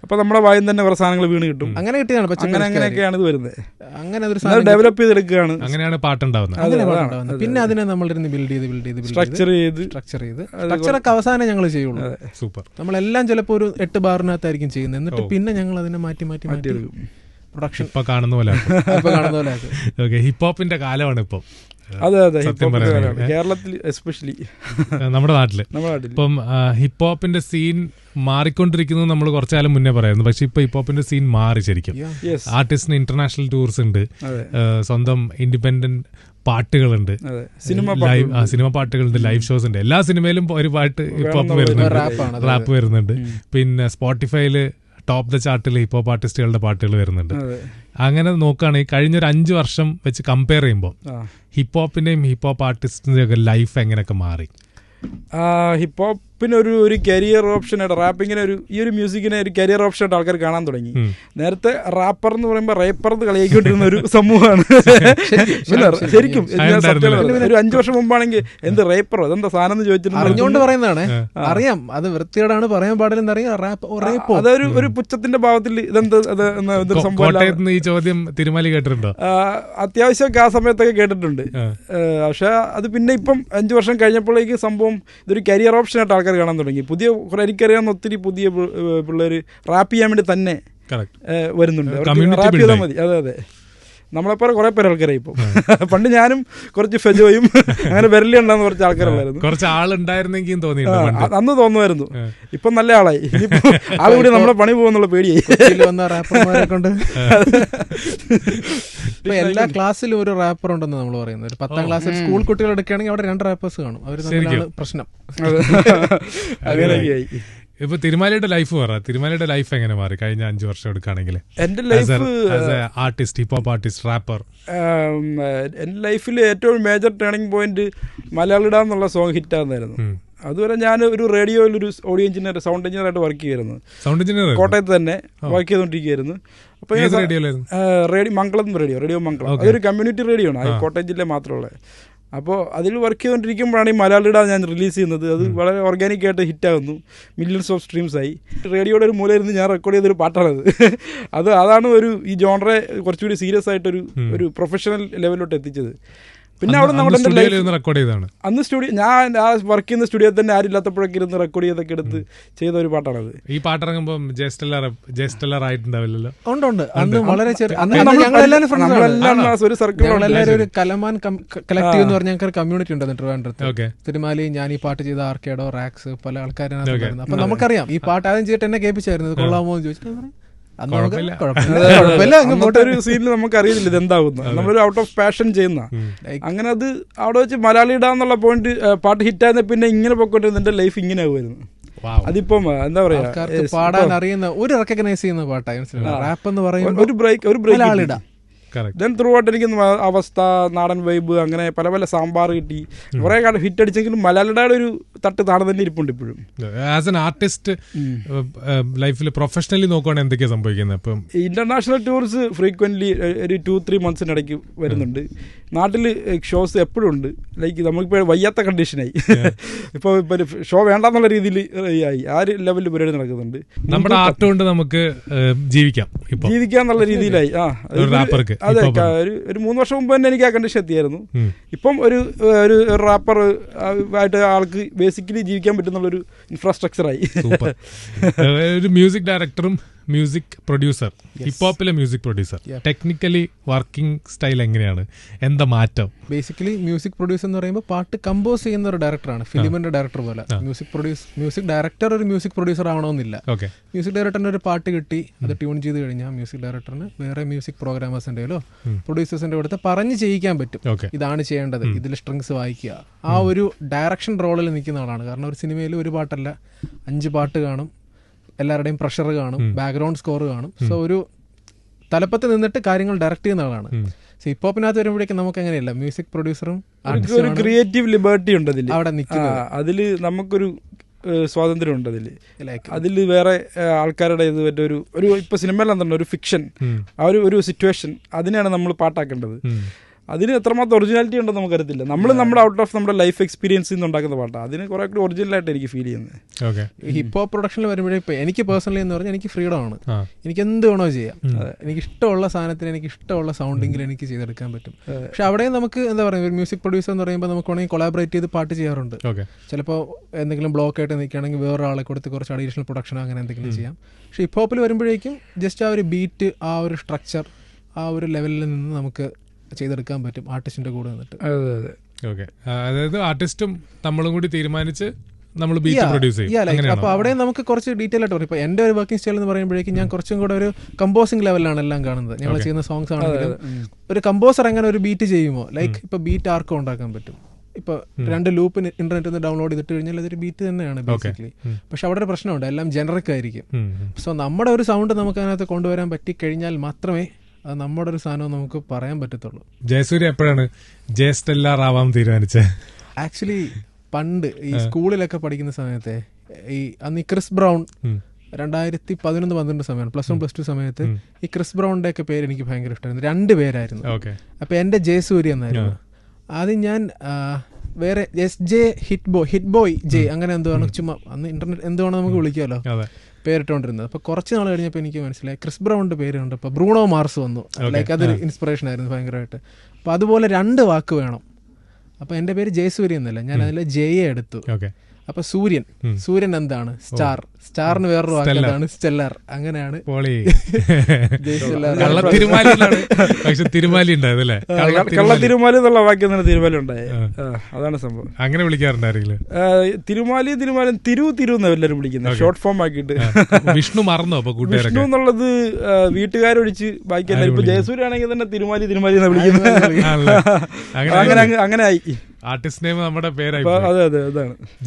അപ്പൊ നമ്മുടെ വായിൽ തന്നെ കുറെ സാധനങ്ങൾ വീണ് കിട്ടും. അങ്ങനെ കിട്ടിയാണ് അങ്ങനെയൊക്കെയാണ് ഇത് വരുന്നത്. അങ്ങനെ ഒരു സാധനം ഡെവലപ്പ് ചെയ്തെടുക്കുകയാണ്. അങ്ങനെയാണ് പാട്ടുണ്ടാവുന്നത്. പിന്നെ അതിനെ നമ്മളിരുന്ന് ബിൽഡ് ചെയ്ത് സ്ട്രക്ചർ ചെയ്ത് സ്ട്രക്ചറൊക്കെ അവസാനം ഞങ്ങൾ ചെയ്യുള്ളൂ. സൂപ്പർ. നമ്മളെല്ലാം ചിലപ്പോൾ ഒരു 8 ബാറിനകത്തായിരിക്കും ചെയ്യുന്നത്. എന്നിട്ട് പിന്നെ ഞങ്ങൾ അതിനെ മാറ്റി പ്രൊഡക്ഷൻ ഇപ്പൊ കാണുന്ന പോലെ. ഹിപ്പ് ഹോപ്പിന്റെ കാലമാണ് ഇപ്പം. അതെ കേരളത്തിൽ എസ്പെഷ്യലി നമ്മുടെ നാട്ടില് ഇപ്പം ഹിപ്പ് ഹോപ്പിന്റെ സീൻ മാറിക്കൊണ്ടിരിക്കുന്നത് നമ്മൾ കുറച്ചു കാലം മുന്നേ പറയുന്നു. പക്ഷെ ഇപ്പൊ ഹിപ്പ് ഹോപ്പിന്റെ സീൻ മാറി ശരിക്കും. ആർട്ടിസ്റ്റിന് ഇന്റർനാഷണൽ ടൂർസ് ഉണ്ട്, സ്വന്തം ഇൻഡിപെൻഡന്റ് പാട്ടുകളുണ്ട്, സിനിമ പാട്ടുകളുണ്ട്, ലൈവ് ഷോസ് ഉണ്ട്. എല്ലാ സിനിമയിലും ഒരു പാട്ട് ഹിപ്പ് ഹോപ്പ് വരുന്നുണ്ട്, റാപ്പ് വരുന്നുണ്ട്. പിന്നെ സ്പോട്ടിഫൈയില് ടോപ്പ് ദ ചാർട്ടിൽ ഹിപ്പ് ഹോപ്പ് ആർട്ടിസ്റ്റുകളുടെ പാട്ടുകൾ വരുന്നുണ്ട്. അങ്ങനെ നോക്കുകയാണെങ്കിൽ കഴിഞ്ഞൊരു 5 വർഷം വെച്ച് കമ്പയർ ചെയ്യുമ്പോൾ ഹിപ്പ് ഹോപ്പിന്റെയും ഹിപ്പ് ഹോപ്പ് ആർട്ടിസ്റ്റിന്റെയും ഒക്കെ ലൈഫ് എങ്ങനെയൊക്കെ മാറി? ഹിപ്പ് ഹോപ്പ് റാപ്പിന് ഒരു കരിയർ ഓപ്ഷനായിട്ട്, റാപ്പിങ്ങിനെ ഈ ഒരു മ്യൂസിക്കിനെ ഒരു കരിയർ ഓപ്ഷനായിട്ട് ആൾക്കാർ കാണാൻ തുടങ്ങി. നേരത്തെ റാപ്പർ എന്ന് പറയുമ്പോൾ റേപ്പർ എന്ന് കളിയാക്കിക്കൊണ്ടിരുന്ന ഒരു സമൂഹമാണ്. ശരിക്കും ഒരു 5 വർഷം മുമ്പാണെങ്കിൽ എന്ത് റേപ്പറോ അതെന്താ സാധനം എന്ന് ചോദിച്ചിട്ടുണ്ട്. അറിഞ്ഞുകൊണ്ട് പറയുന്നതാണ്, അറിയാം അത് വൃത്തിയോടാണ് പറയാൻ പാടില്ലെന്ന് അറിയാം. അതൊരു പുച്ഛത്തിന്റെ ഭാവത്തിൽ ഇതെന്ത് സംഭവം. ഈ ചോദ്യം തിരുമാലി കേട്ടിട്ടുണ്ടോ? അത്യാവശ്യമൊക്കെ ആ സമയത്തൊക്കെ കേട്ടിട്ടുണ്ട്. പക്ഷെ അത് പിന്നെ ഇപ്പം 5 വർഷം കഴിഞ്ഞപ്പോഴേക്ക് സംഭവം ഇതൊരു കരിയർ ഓപ്ഷനായിട്ട് ആൾക്കാർ കാണാൻ തുടങ്ങി. എനിക്കറിയാവുന്ന ഒത്തിരി പുതിയ പിള്ളേർ റാപ്പ് ചെയ്യാൻ വേണ്ടി തന്നെ വരുന്നുണ്ട്. റാപ്പ് ചെയ്താൽ മതി. അതെ, നമ്മളെപ്പോലെ കുറെ പേര് ആൾക്കാരായി ഇപ്പം. പണ്ട് ഞാനും കുറച്ച് ഫെജോയും അങ്ങനെ വിരലി ഉണ്ടാകുന്ന കുറച്ച് ആൾക്കാരുണ്ടായിരുന്നു. കുറച്ച് ആളുണ്ടായിരുന്നെങ്കിൽ അന്ന് തോന്നുമായിരുന്നു. ഇപ്പം നല്ല ആളായി. ഇനിയിപ്പോ ആളുകൂടി നമ്മളെ പണി പോകുന്നുള്ള പേടിയായി. എല്ലാ ക്ലാസ്സിലും ഒരു റാപ്പർ ഉണ്ടെന്ന് നമ്മൾ പറയുന്നത്. 10ാം ക്ലാസ്സിൽ സ്കൂൾ കുട്ടികൾ എടുക്കുകയാണെങ്കിൽ അവിടെ 2 റാപ്പേഴ്സ് കാണും. അവർ തമ്മിലാണ് പ്രശ്നം. അങ്ങനെയൊക്കെയായി. ഇപ്പൊ തിരുമാലയുടെ ലൈഫ് പറ. തിരുമാലയുടെ ലൈഫ് എങ്ങനെ മാറി കഴിഞ്ഞ 5 വർഷം എടുക്കുകയാണെങ്കിൽ? എന്റെ life artist, hip hop artist, rapper. എന്റെ ലൈഫിൽ ഏറ്റവും മേജർ ടേണിംഗ് പോയിന്റ് മലയാളിട എന്നുള്ള സോങ് ഹിറ്റാകുന്നായിരുന്നു. അതുവരെ ഞാൻ ഒരു റേഡിയോയിൽ ഒരു ഓഡിയോ എഞ്ചിനീയർ, സൗണ്ട് എഞ്ചിനീയർ ആയിട്ട് വർക്ക് ചെയ്യുമായിരുന്നു. സൗണ്ട് എഞ്ചിനീയർ കോട്ടയത്ത് തന്നെ വർക്ക് ചെയ്തുകൊണ്ടിരിക്കുകയായിരുന്നു. അപ്പൊ മംഗളം റേഡിയോ മംഗളം. അതൊരു കമ്മ്യൂണിറ്റി റേഡിയോ ആണ്, അത് കോട്ടയം ജില്ല മാത്രമുള്ള. അപ്പോൾ അതിൽ വർക്ക് ചെയ്തുകൊണ്ടിരിക്കുമ്പോഴാണ് ഈ മലയാളിട ഞാൻ റിലീസ് ചെയ്യുന്നത്. അത് വളരെ ഓർഗാനിക്കായിട്ട് ഹിറ്റാകുന്നു, മില്യൺസ് ഓഫ് സ്ട്രീംസ് ആയി. റേഡിയോയുടെ ഒരു മൂലയിരുന്ന് ഞാൻ റെക്കോർഡ് ചെയ്തൊരു പാട്ടാണത്. അതാണ് ഈ ജോണറെ കുറച്ചുകൂടി സീരിയസ് ആയിട്ടൊരു പ്രൊഫഷണൽ ലെവലിലോട്ട് എത്തിച്ചത്. പിന്നെ അവിടെ നമ്മുടെ അന്ന് സ്റ്റുഡിയോ, ഞാൻ ആ വർക്ക് ചെയ്യുന്ന സ്റ്റുഡിയോ തന്നെ ആരില്ലാത്തപ്പോഴൊക്കെ ഇരുന്ന് റെക്കോർഡ് ചെയ്തൊക്കെ എടുത്ത് ചെയ്ത ഒരു പാട്ടാണത്. ഈ പാട്ടിറങ്ങുമ്പോൾ ജയസ്റ്റെല്ലർ ആയിട്ടുണ്ടാവില്ലല്ലോ? ഉണ്ട്. അന്ന് വളരെ ഒരു സർക്കിൾ, ഒരു കലമാൻ കളക്റ്റീവ് എന്ന് പറഞ്ഞ ഞങ്ങൾക്ക് കമ്മ്യൂണിറ്റി ഉണ്ട് ട്രിവാൻഡ്രത്ത്. തിരുമാലി, ഞാൻ ഈ പാട്ട് ചെയ്ത ആർക്കേഡോ, റാക്സ്, പല ആൾക്കാരും. അപ്പൊ നമുക്കറിയാം ഈ പാട്ട് ആദ്യം ചെയ്തിട്ട് എന്നെ കേൾപ്പിച്ചായിരുന്നു, കൊള്ളാമോ എന്ന് ചോദിച്ചിട്ട്. ഒരു സീനിൽ നമുക്ക് അറിയില്ല ഇതെന്താകുന്നു, നമ്മളൊരു ഔട്ട് ഓഫ് പാഷൻ ചെയ്യുന്ന. അങ്ങനെ അത് അവിടെ വെച്ച് മലയാളിട എന്നുള്ള പോയിന്റ് പാട്ട് ഹിറ്റായിരുന്ന പിന്നെ ഇങ്ങനെ പോയിക്കൊണ്ടിരുന്ന എന്റെ ലൈഫ് ഇങ്ങനെ ആകുമായിരുന്നു. അതിപ്പം എന്താ പറയാ, പാടാൻ അറിയുന്ന ഒരു റെക്കഗ്നൈസ് ചെയ്യുന്ന പാട്ടാണ് റാപ്പ് എന്ന് പറയുമ്പോൾ ഒരു ബ്രേക്ക്. ദെൻ ത്രൂ ഔട്ട് എനിക്ക് അവസ്ഥ, നാടൻ വൈബ്, അങ്ങനെ പല പല സാമ്പാർ കിട്ടി. കുറെ കാലം ഹിറ്റ് അടിച്ചെങ്കിലും മലയാളിയുടെ ഒരു തട്ട് താഴെ തന്നെ ഇരിപ്പുണ്ട് ഇപ്പോഴും. ആസ് എൻ ആർട്ടിസ്റ്റ് ലൈഫിൽ പ്രൊഫഷണലി നോക്കുകയാണെങ്കിൽ എന്തൊക്കെയാണ് സംഭവിക്കുന്നത്? ഇപ്പം ഇന്റർനാഷണൽ ടൂർസ് ഫ്രീക്വന്റ്ലി ഒരു 2-3 മന്ത്സിനിടയ്ക്ക് വരുന്നുണ്ട്. നാട്ടിൽ ഷോസ് എപ്പോഴും ഉണ്ട്. ലൈക്ക് നമുക്കിപ്പോൾ വയ്യാത്ത കണ്ടീഷനായി. ഇപ്പോൾ ഷോ വേണ്ടെന്നുള്ള രീതിയിൽ ആയി. ആ ഒരു ലെവലിൽ പരിപാടി നടക്കുന്നുണ്ട്. നമ്മുടെ ആർട്ട് കൊണ്ട് നമുക്ക് ജീവിക്കാന്നുള്ള രീതിയിലായി. അതെ, ഒരു 3 വർഷം മുമ്പ് തന്നെ എനിക്ക് ആ കണ്ടീഷൻ എത്തിയായിരുന്നു. ഇപ്പം ഒരു റാപ്പർ ആയിട്ട് ആൾക്ക് ബേസിക്കലി ജീവിക്കാൻ പറ്റുന്നുള്ളൊരു ഇൻഫ്രാസ്ട്രക്ചറായി. ഒരു മ്യൂസിക് ഡയറക്ടറും മ്യൂസിക് പ്രൊഡ്യൂസർ, ഹിപ്പ് ഹോപ്പിലെ music producer, technically working style എങ്ങനെയാണ്? എന്താ മാറ്റം? ബേസിക്കലി മ്യൂസിക് പ്രൊഡ്യൂസർ എന്ന് പറയുമ്പോൾ പാട്ട് കമ്പോസ് ചെയ്യുന്ന ഒരു ഡയറക്ടറാണ്, ഫിലിമിന്റെ ഡയറക്ടർ പോലെ. മ്യൂസിക് ഡയറക്ടർ ഒരു മ്യൂസിക് പ്രൊഡ്യൂസർ ആവണമെന്നില്ല. മ്യൂസിക് ഡയറക്ടറിന് ഒരു പാട്ട് കിട്ടി, അത് ട്യൂൺ ചെയ്ത് കഴിഞ്ഞാൽ മ്യൂസിക് ഡയറക്ടറിന് വേറെ മ്യൂസിക് പ്രോഗ്രാമേഴ്സിന്റെയോ പ്രൊഡ്യൂസേഴ്സിന്റെ അടുത്ത് പറഞ്ഞ് ചെയ്യിക്കാൻ പറ്റും. ഇതാണ് ചെയ്യേണ്ടത്, ഇതിൽ സ്ട്രിങ്സ് വായിക്കുക. ആ ഒരു ഡയറക്ഷൻ റോളിൽ നിൽക്കുന്ന ആളാണ്. കാരണം ഒരു സിനിമയിൽ ഒരു പാട്ടല്ല 5 പാട്ട് കാണും, എല്ലാവരുടെയും പ്രഷർ കാണും, ബാക്ക്ഗ്രൗണ്ട് സ്കോർ കാണും. സോ ഒരു തലപ്പത്ത് നിന്നിട്ട് കാര്യങ്ങൾ ഡയറക്ട് ചെയ്യുന്ന ആളാണ്. ഹിപ്പ് ഹോപ്പിനകത്ത് വരുമ്പോഴേക്കും നമുക്ക് അങ്ങനെയല്ല, മ്യൂസിക് പ്രൊഡ്യൂസറും ഒരു ക്രിയേറ്റീവ് ലിബർട്ടി ഉണ്ട് അതിൽ. അവിടെ നിൽക്കുന്നത് അതിൽ നമുക്കൊരു സ്വാതന്ത്ര്യം ഉണ്ട് അതിൽ വേറെ ആൾക്കാരുടെ ഇത് ഒരു ഇപ്പൊ സിനിമയിലെന്താണ് ഒരു ഫിക്ഷൻ, ആ ഒരു സിറ്റുവേഷൻ, അതിനെയാണ് നമ്മൾ പാട്ടാക്കേണ്ടത്. അതിന് എത്രമാത്രം ഒറിജിനാലിറ്റി ഉണ്ടെന്ന് നമുക്കറിയത്തില്ല. നമ്മുടെ ഔട്ട് ഓഫ് നമ്മുടെ ലൈഫ് എക്സ്പീരിയൻസിൽ നിന്ന് ഉണ്ടാക്കുന്ന പാട്ടാണ്. അതിന് കുറെ കൂടി ഒറിജിനലായിട്ട് എനിക്ക് ഫീൽ ചെയ്യുന്നത്. ഹിപ്പ് ഹോപ്പ് പ്രൊഡക്ഷനിൽ വരുമ്പോഴേ ഇപ്പൊ എനിക്ക് പേഴ്സണലി എന്ന് പറഞ്ഞാൽ എനിക്ക് ഫ്രീഡം ആണ്. എനിക്ക് എന്ത് വേണോ ചെയ്യാം. എനിക്ക് ഇഷ്ടമുള്ള സാധനത്തിന് എനിക്ക് ഇഷ്ടമുള്ള സൗണ്ടിങ്ങിൽ എനിക്ക് ചെയ്തെടുക്കാൻ പറ്റും. പക്ഷെ അവിടെയും നമുക്ക് എന്താ പറയുക, മ്യൂസിക് പ്രൊഡ്യൂസർ എന്ന് പറയുമ്പോൾ നമുക്ക് വേണമെങ്കിൽ കൊളാബറേറ്റ് ചെയ്ത് പാട്ട് ചെയ്യാറുണ്ട്. ചിലപ്പോൾ എന്തെങ്കിലും ബ്ലോക്ക് ആയിട്ട് നിൽക്കുകയാണെങ്കിൽ വേറൊരാളെ കൊടുത്ത് കുറച്ച് അഡീഷണൽ പ്രൊഡക്ഷൻ അങ്ങനെ എന്തെങ്കിലും ചെയ്യാം. പക്ഷെ ഹിപ്പ് ഹോപ്പിൽ വരുമ്പോഴേക്കും ജസ്റ്റ് ആ ഒരു ബീറ്റ്, ആ ഒരു സ്ട്രക്ചർ, ആ ഒരു ലെവലിൽ നിന്ന് നമുക്ക് ചെയ്തെടുക്കാൻ പറ്റും ആർട്ടിസ്റ്റിന്റെ കൂടെ നിന്നിട്ട്. അതായത് ആർട്ടിസ്റ്റും നമ്മളും കൂടി തീരുമാനിച്ച് നമ്മൾ ബീറ്റ് പ്രൊഡ്യൂസ് ചെയ്യും. അപ്പോൾ അവിടെ നമുക്ക് കുറച്ച് ഡീറ്റെയിൽ ആയിട്ട് പറയും. ഇപ്പോൾ എൻ്റെ ഒരു വർക്കിംഗ് സ്റ്റൈൽ എന്ന് പറയുമ്പോഴേക്കും ഞാൻ കുറച്ചും കൂടെ ഒരു കമ്പോസിംഗ് ലെവലിലാണ് എല്ലാം കാണുന്നത്. ഞങ്ങൾ ചെയ്യുന്ന സോങ്സ് ആണെങ്കിലും ഒരു കമ്പോസർ എങ്ങനെ ഒരു ബീറ്റ് ചെയ്യുമോ, ലൈക്ക് ഇപ്പോൾ ബീറ്റ് ആർക്കും ഉണ്ടാക്കാൻ പറ്റും. ഇപ്പോൾ 2 ലൂപ്പ് ഇന്റർനെറ്റിൽ നിന്ന് ഡൗൺലോഡ് ചെയ്തിട്ട് കഴിഞ്ഞാൽ അതൊരു ബീറ്റ് തന്നെയാണ് ബേസിക്കലി. പക്ഷെ അവിടെ ഒരു പ്രശ്നമുണ്ട്, എല്ലാം ജനറിക് ആയിരിക്കും. സോ നമ്മുടെ ഒരു സൗണ്ട് നമുക്ക് അതിനകത്ത് കൊണ്ടുവരാൻ പറ്റിക്കഴിഞ്ഞാൽ മാത്രമേ അത് നമ്മുടെ ഒരു സാധനം നമുക്ക് പറയാൻ പറ്റത്തുള്ളൂ. ജയസൂര്യ എപ്പോഴാണ് ജയസ്റ്റെല്ലാർ ആവാൻ തീരുമാനിച്ചത്? ആക്ച്വലി പണ്ട് ഈ സ്കൂളിലൊക്കെ പഠിക്കുന്ന സമയത്തെ ഈ അന്ന് ഈ ക്രിസ് ബ്രൗൺ 2011-12 സമയമാണ്, +1 +2 സമയത്ത് ഈ ക്രിസ് ബ്രൗണിന്റെ ഒക്കെ പേര് എനിക്ക് ഭയങ്കര ഇഷ്ടമായിരുന്നു. 2 പേരായിരുന്നു. അപ്പൊ എന്റെ ജയസൂര്യ എന്നായിരുന്നു. ആദ്യം ഞാൻ വേറെ SJ ഹിറ്റ് ബോയ് ജെ അങ്ങനെ എന്തുവാണ്, ചുമ്മാ അന്ന് ഇന്റർനെറ്റ് എന്തുവാണ് നമുക്ക് വിളിക്കാമല്ലോ, പേരിട്ടുകൊണ്ടിരുന്നത്. അപ്പൊ കുറച്ച് നാൾ കഴിഞ്ഞപ്പോൾ എനിക്ക് മനസ്സിലായി ക്രിസ് ബ്രൗണിന്റെ പേരുണ്ട്. അപ്പൊ ബ്രൂണോ മാർസ് വന്നു. ലൈക്ക് അതൊരു ഇൻസ്പിറേഷൻ ആയിരുന്നു ഭയങ്കരമായിട്ട്. അപ്പൊ അതുപോലെ 2 വാക്ക് വേണം. അപ്പൊ എന്റെ പേര് ജയസൂര്യ എന്നല്ല, ഞാൻ അതിൽ ജയെ എടുത്തു. അപ്പൊ സൂര്യൻ എന്താണ്? സ്റ്റാറിന് വേറൊരു വാക്കാണ് സ്റ്റെല്ലാർ. അങ്ങനെയാണ് തിരുമാലി ഉണ്ടായതല്ലേ? കള്ളത്തിരുമാലി എന്നുള്ള വാക്യം തന്നെ തിരുമാലി ഉണ്ടായത്. അതാണ് സംഭവം. അങ്ങനെ വിളിക്കാറുണ്ടായിരുന്നു തിരുമാലി തിരു എന്നാ എല്ലാവരും വിളിക്കുന്നത്, ഷോർട്ട് ഫോം ആക്കിയിട്ട്. വിഷ്ണു മറന്നോ? അപ്പൊ വിഷ്ണു എന്നുള്ളത് വീട്ടുകാരൊഴിച്ച് ബാക്കിയല്ല. ഇപ്പൊ ജയസൂര്യ ആണെങ്കിൽ തന്നെ തിരുമാലി എന്നാ വിളിക്കുന്നത്. അങ്ങനെ ആയി. ആർട്ടിസ്റ്റ് നെയിം നമ്മുടെ പേരായി.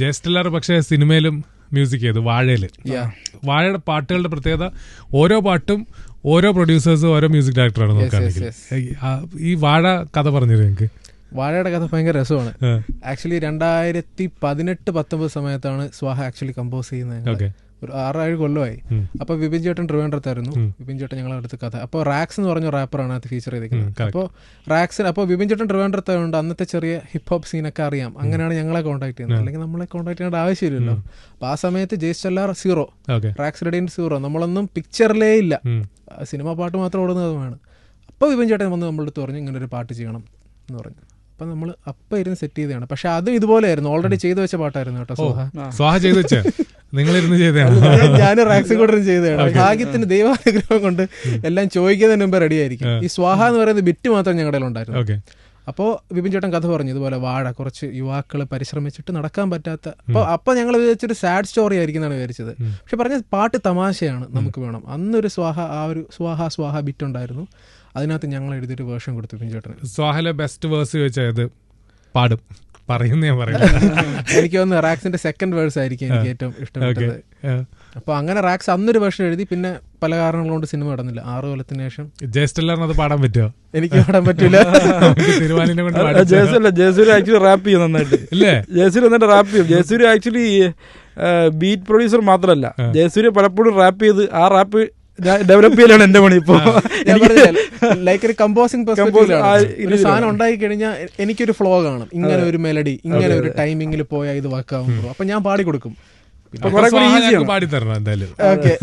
ജയസ്റ്റെല്ലാർ പക്ഷേ സിനിമയിലും മ്യൂസിക് ചെയ്തു. വാഴയുടെ പാട്ടുകളുടെ പ്രത്യേകത, ഓരോ പാട്ടും ഓരോ പ്രൊഡ്യൂസേഴ്സും ഓരോ മ്യൂസിക് ഡയറക്ടറാണ് നോക്കുകയാണെങ്കിൽ. ഈ വാഴ കഥ പറഞ്ഞത് എനിക്ക് വാഴയുടെ കഥ ഭയങ്കര രസമാണ്. ആക്ച്വലി 2018-19 സമയത്താണ് സ്വാഹ ആക്ച്വലി കമ്പോസ് ചെയ്യുന്നത്. ഒരു 6-7 കൊല്ലമായി. അപ്പൊ വിപിൻ ചേട്ടൻ ട്രിവാൻഡ്രത്തായിരുന്നു. വിപിൻ ചേട്ടൻ ഞങ്ങളെ അടുത്ത് കഥ. അപ്പോൾ റാക്സ് എന്ന് പറഞ്ഞ റാപ്പറാണ് അത് ഫീച്ചർ ചെയ്തിരിക്കുന്നത്. അപ്പോൾ റാക്സിന് അപ്പോൾ വിപിൻ ചേട്ടൻ ട്രിവാൻഡ്രത്തായതുകൊണ്ട് അന്നത്തെ ചെറിയ ഹിപ്പ് ഹോപ്പ് സീനൊക്കെ അറിയാം. അങ്ങനെയാണ് ഞങ്ങളെ കോൺടാക്ട് ചെയ്യുന്നത്. അല്ലെങ്കിൽ നമ്മളെ കോൺടാക്ട് ചെയ്യേണ്ട ആവശ്യമില്ലല്ലോ. അപ്പൊ ആ സമയത്ത് ജയസ്റ്റെല്ലാർ 0, റാക്സ് റെഡിയന്റ് 0, നമ്മളൊന്നും പിക്ചറിലേ ഇല്ല, സിനിമ പാട്ട് മാത്രം ഓടുന്നതുമാണ്. അപ്പോൾ വിപിൻ ചേട്ടൻ വന്ന് നമ്മുടെ അടുത്ത് പറഞ്ഞു ഇങ്ങനെ ഒരു പാട്ട് ചെയ്യണം എന്ന് പറഞ്ഞു. അപ്പൊ നമ്മൾ അപ്പം ഇരുന്ന് സെറ്റ് ചെയ്തതാണ്. പക്ഷെ അതും ഇതുപോലെയായിരുന്നു, ഓൾറെഡി ചെയ്തു വെച്ച പാട്ടായിരുന്നു കേട്ടോ. സ്വാഹ ചെയ്തു വെച്ച നിങ്ങളിരുന്ന് ചെയ്തതാണ്. ഞാൻ റാക്സിൽ കൂടെ ചെയ്തതാണ്. ഭാഗ്യത്തിന് ദൈവാനുഗ്രഹം കൊണ്ട് എല്ലാം ചോദിക്കുന്നതിന് മുമ്പ് റെഡി ആയിരിക്കും. ഈ സ്വാഹ എന്ന് പറയുന്ന ബിറ്റ് മാത്രം ഞങ്ങളുടെ ഉണ്ടായിരുന്നു. അപ്പോൾ വിപിൻ ചേട്ടൻ കഥ പറഞ്ഞു ഇതുപോലെ വാഴ കുറച്ച് യുവാക്കൾ പരിശ്രമിച്ചിട്ട് നടക്കാൻ പറ്റാത്ത. അപ്പോൾ ഞങ്ങൾ വിചാരിച്ചൊരു സാഡ് സ്റ്റോറി ആയിരിക്കും എന്നാണ് വിചാരിച്ചത്. പക്ഷെ പറഞ്ഞ പാട്ട് തമാശയാണ്, നമുക്ക് വേണം. അന്നൊരു സ്വാഹ, ആ ഒരു സ്വാഹ ബിറ്റ് ഉണ്ടായിരുന്നു. അതിനകത്ത് ഞങ്ങൾ എഴുതിയൊരു വേർഷൻ കൊടുത്തു വിപിൻ ചേട്ടന്. സ്വാഹയിലെ ബെസ്റ്റ് വേഴ്സ് ചോദിച്ചത് പാടും എനിക്ക് തോന്നുന്നു റാക്സിന്റെ സെക്കൻഡ് വേഴ്സ് ആയിരിക്കും എനിക്ക് ഏറ്റവും ഇഷ്ടപ്പെട്ടത്. അപ്പൊ അങ്ങനെ റാക്സ് അന്നൊരു വേർഷൻ എഴുതി. പിന്നെ പല കാരണങ്ങൾ കൊണ്ട് സിനിമ നടന്നില്ല. 6 കൊല്ലത്തിന് ശേഷം. ജയസ്റ്റെല്ലാറിന് പാടാൻ പറ്റുമോ? എനിക്ക് പാടാൻ പറ്റൂല. ജയസൂര്യ ആക്ച്വലി റാപ്പ് ചെയ്യും നന്നായിട്ട്. ജയസൂര്യ നന്നായിട്ട് റാപ്പ് ചെയ്യും. ജയസൂര്യ ആക്ച്വലി ബീറ്റ് പ്രൊഡ്യൂസർ മാത്രമല്ല, ജയസൂര്യ പലപ്പോഴും റാപ്പ് ചെയ്ത് ആ റാപ്പ് ഡെവലപ്പ് ചെയ്യലാണ് എന്റെ പണി. ഇപ്പൊ ലൈക്ക് ഒരു കമ്പോസിംഗ് ഒരു സാധനം ഉണ്ടാക്കി കഴിഞ്ഞാൽ എനിക്കൊരു ഫ്ലോ കാണും, ഇങ്ങനെ ഒരു മെലഡി ഇങ്ങനെ ഒരു ടൈമിങ്ങിൽ പോയാൽ ഇത് വർക്കാവും. അപ്പൊ ഞാൻ പാടി കൊടുക്കും. പാടിത്തരണം എന്തായാലും. ഓക്കെ.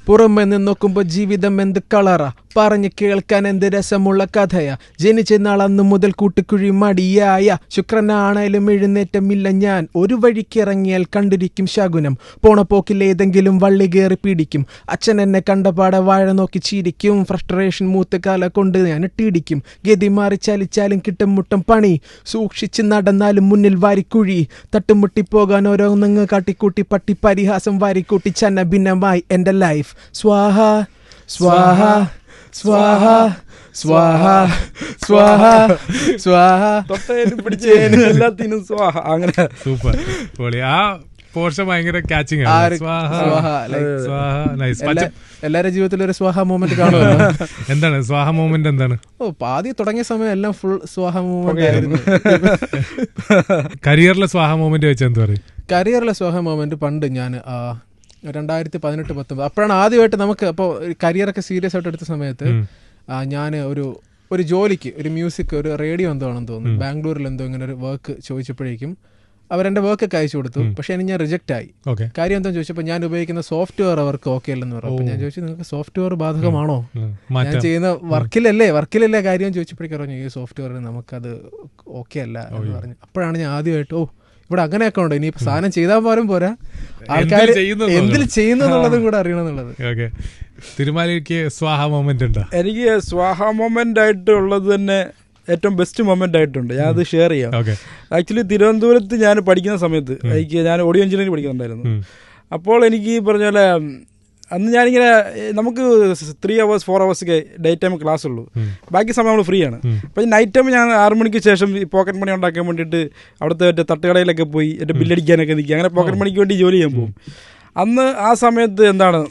പുറമെ നിന്ന് നോക്കുമ്പോ ജീവിതം എന്ത് കളറാ, പറഞ്ഞു കേൾക്കാൻ എന്ത് രസമുള്ള കഥയാ. ജനിച്ച നാൾ അന്ന് മുതൽ കൂട്ടുകുഴി മടിയായ ശുക്രനാണേലും എഴുന്നേറ്റമില്ല ഞാൻ. ഒരു വഴിക്കിറങ്ങിയാൽ കണ്ടിരിക്കും ശകുനം, പോണ പോക്കിൽ ഏതെങ്കിലും വള്ളി കയറി പിടിക്കും. അച്ഛൻ എന്നെ കണ്ടപാടെ വാഴ നോക്കി ചിരിക്കും. ഫ്രസ്ട്രേഷൻ മൂത്ത് കാല കൊണ്ട് ഞാൻ ഇട്ടിടിക്കും. ഗതി മാറി ചലിച്ചാലും കിട്ടും മുട്ടം പണി, സൂക്ഷിച്ച് നടന്നാലും മുന്നിൽ വാരിക്കുഴി. തട്ടുമുട്ടിപ്പോകാൻ ഓരോന്നങ്ങ് കാട്ടിക്കൂട്ടി പട്ടി പരിഹാസം വാരിക്കൂട്ടി ചന്ന ഭിന്നമായി എന്റെ ലൈഫ്. സ്വാഹ സ്വാഹ സ്വാഹ സ്വാഹ സ്വാഹ സ്വാഹ എല്ലാത്തിനും സ്വാഹ. അങ്ങനെ സൂപ്പർ. ആ പോർഷൻ ഭയങ്കര കാച്ചിങ് ആണ്. എല്ലാരുടെ ജീവിതത്തിലും ഒരു സ്വാഹ മൂവ്മെന്റ് കാണുമല്ലോ. എന്താണ് സ്വാഹ മൂവ്മെന്റ്? എന്താണ്? ആദ്യം തുടങ്ങിയ സമയം എല്ലാം ഫുൾ സ്വാഹ മൂവ്മെന്റ് ആയിരുന്നു. കരിയറിലെ സ്വാഹ മൂവ്മെന്റ് വെച്ചാൽ എന്താ പറയുക? കരിയറിലെ സ്വാഹ മൂവ്മെന്റ് പണ്ട് ഞാൻ 2018-19 അപ്പോഴാണ് ആദ്യമായിട്ട് നമുക്ക്. അപ്പോൾ കരിയറൊക്കെ സീരിയസ് ആയിട്ട് എടുത്ത സമയത്ത് ഞാൻ ഒരു ജോലിക്ക് ഒരു മ്യൂസിക് ഒരു റേഡിയോ എന്തോ ആണെന്ന് തോന്നുന്നു, ബാംഗ്ലൂരിൽ എന്തോ ഇങ്ങനെ ഒരു വർക്ക് ചോദിച്ചപ്പോഴേക്കും അവരെന്റെ വർക്കൊക്കെ അയച്ചു കൊടുത്തു. പക്ഷെ എനിക്ക് ഞാൻ റിജക്റ്റ് ആയി. കാര്യം എന്താണെന്ന് ചോദിച്ചപ്പോൾ ഞാൻ ഉപയോഗിക്കുന്ന സോഫ്റ്റ്വെയർ അവർക്ക് ഓക്കെ അല്ലെന്ന് പറഞ്ഞു. അപ്പോൾ ഞാൻ ചോദിച്ചു നിങ്ങൾക്ക് സോഫ്റ്റ്വെയർ ബാധകമാണോ, ഞാൻ ചെയ്യുന്ന വർക്കിലല്ലേ കാര്യം ചോദിച്ചപ്പോഴേക്കും പറഞ്ഞു ഈ സോഫ്റ്റ്വെയർ നമുക്കത് ഓക്കെ അല്ല എന്ന് പറഞ്ഞു. അപ്പോഴാണ് ഞാൻ ആദ്യമായിട്ട് ഇവിടെ അങ്ങനെയൊക്കെ ഉണ്ട്, ഇനി സാധനം ചെയ്താൽ പോലും പോരാ, ആൾക്കാർ എന്തിൽ ചെയ്യുന്നു എന്നുള്ളതും കൂടെ അറിയണം എന്നുള്ളത്. തിരുമാലിക്ക് സ്വാഹ മൊമെന്റ് ഉണ്ടോ? എനിക്ക് സ്വാഹ മൊമെന്റ് ആയിട്ടുള്ളത് തന്നെ ഏറ്റവും ബെസ്റ്റ് മൊമെന്റ് ആയിട്ടുണ്ട്. ഞാനത് ഷെയർ ചെയ്യാം. ആക്ച്വലി തിരുവനന്തപുരത്ത് ഞാൻ പഠിക്കുന്ന സമയത്ത് ഞാൻ ഓഡിയോ എഞ്ചിനീയറിംഗ് പഠിക്കുന്നുണ്ടായിരുന്നു. അപ്പോൾ എനിക്ക് പറഞ്ഞ പോലെ അന്ന് ഞാനിങ്ങനെ നമുക്ക് 3 hours 4 hours ഒക്കെ ഡേ ടൈം ക്ലാസ് ഉള്ളൂ, ബാക്കി സമയം നമ്മൾ ഫ്രീ ആണ്. അപ്പം നൈറ്റ് ടൈം ഞാൻ 6 മണിക്ക് ശേഷം ഈ പോക്കറ്റ് മണി ഉണ്ടാക്കാൻ വേണ്ടിയിട്ട് അവിടുത്തെ മറ്റേ തട്ടുകടയിലൊക്കെ പോയി എൻ്റെ ബില്ലടിക്കാനൊക്കെ നിൽക്കുക, അങ്ങനെ പോക്കറ്റ് മണിക്ക് വേണ്ടി ജോലി ചെയ്യാൻ പോകും. അന്ന് ആ സമയത്ത് എന്താണ്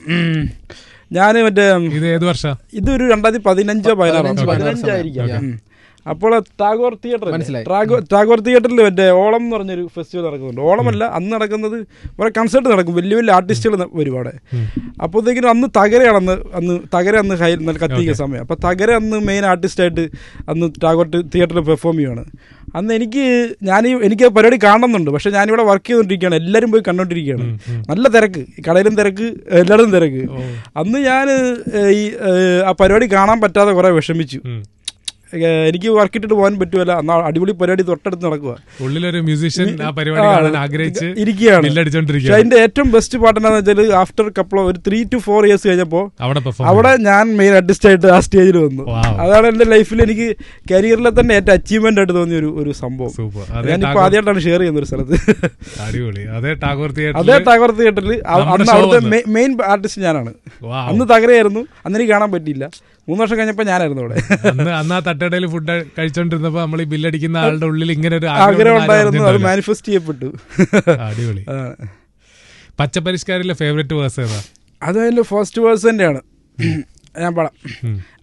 ഞാൻ മറ്റേ ഇത് ഏത് വർഷം? ഇതൊരു 2015-16 ആയിരിക്കാം. അപ്പോൾ ടാഗോർ തിയേറ്റർ മനസ്സിലായി. ടാഗോർ തിയേറ്ററിൽ മറ്റേ ഓളം എന്ന് പറഞ്ഞൊരു ഫെസ്റ്റിവൽ നടക്കുന്നുണ്ട്. ഓളമല്ല, അന്ന് നടക്കുന്നത് കുറെ കൺസേർട്ട് നടക്കും, വലിയ വലിയ ആർട്ടിസ്റ്റുകൾ വരും അവിടെ. അപ്പോഴത്തേക്കിനും അന്ന് തകര അന്ന് കത്തിക്കുന്ന സമയം. അപ്പോൾ തകര അന്ന് മെയിൻ ആർട്ടിസ്റ്റായിട്ട് അന്ന് ടാഗോർ തിയേറ്ററിൽ പെർഫോം ചെയ്യുകയാണ്. അന്ന് എനിക്ക് പരിപാടി കാണുന്നുണ്ട്, പക്ഷെ ഞാനിവിടെ വർക്ക് ചെയ്തുകൊണ്ടിരിക്കുകയാണ്, എല്ലാവരും പോയി കണ്ടോണ്ടിരിക്കുകയാണ്. നല്ല തിരക്ക്, കടയിലും തിരക്ക്, എല്ലായിടത്തും തിരക്ക്. അന്ന് ഞാൻ ആ പരിപാടി കാണാൻ പറ്റാതെ കുറെ വിഷമിച്ചു. എനിക്ക് വർക്ക് ഇട്ടിട്ട് പോകാൻ പറ്റുമല്ല, എന്നാൽ അടിപൊളി പരിപാടി തൊട്ടടുത്ത് നടക്കുക. ഉള്ളിലൊരു മ്യൂസീഷ്യൻ ആ പരിപാടി കാണാൻ ആഗ്രഹിച്ച് ഇരിക്കുകയാണ്. പക്ഷെ അതിന്റെ ഏറ്റവും ബെസ്റ്റ് പാട്ട് എന്താണെന്ന് വെച്ചാൽ ആഫ്റ്റർ ഒരു 3 to 4 years കഴിഞ്ഞപ്പോൾ അവിടെ ഞാൻ മെയിൻ ആർട്ടിസ്റ്റ് ആയിട്ട് ആ സ്റ്റേജിൽ വന്നു. അതാണ് എന്റെ ലൈഫിൽ എനിക്ക് കരിയറിലെ തന്നെ ഏറ്റവും അച്ചീവ്മെന്റ് ആയിട്ട് തോന്നിയ ഒരു സംഭവം. ഞാനിപ്പോ ആദ്യമായിട്ടാണ് ഷെയർ ചെയ്യുന്ന ഒരു സ്ഥലത്ത്. അതേ ടാഗോർ തിയേറ്ററിൽ അന്ന് അവിടുത്തെ മെയിൻ ആർട്ടിസ്റ്റ് ഞാനാണ്. അന്ന് തകരയായിരുന്നു, അന്ന് എനിക്ക് കാണാൻ പറ്റിയില്ല. 3 വർഷം കഴിഞ്ഞപ്പോ ഞാനായിരുന്നു അവിടെ. അന്ന് ആ തട്ടടയിൽ ഫുഡ് കഴിച്ചോണ്ടിരുന്നപ്പോ നമ്മൾ ഈ ബില്ലടിക്കുന്ന ആളുടെ ഉള്ളിൽ ഇങ്ങനെ ഒരു ആഗ്രഹം ഉണ്ടായിരുന്നു, അത് മാനിഫെസ്റ്റ് ചെയ്യപ്പെട്ടു. അടിപൊളി. പച്ചപ്പരിഷ്കാരിലെ ഫേവറേറ്റ് വേഴ്സ് ഏതാ? അത് അതിന്റെ ഫസ്റ്റ് വേഴ്സ് തന്നെയാണ്. ഞാൻ പാടാം.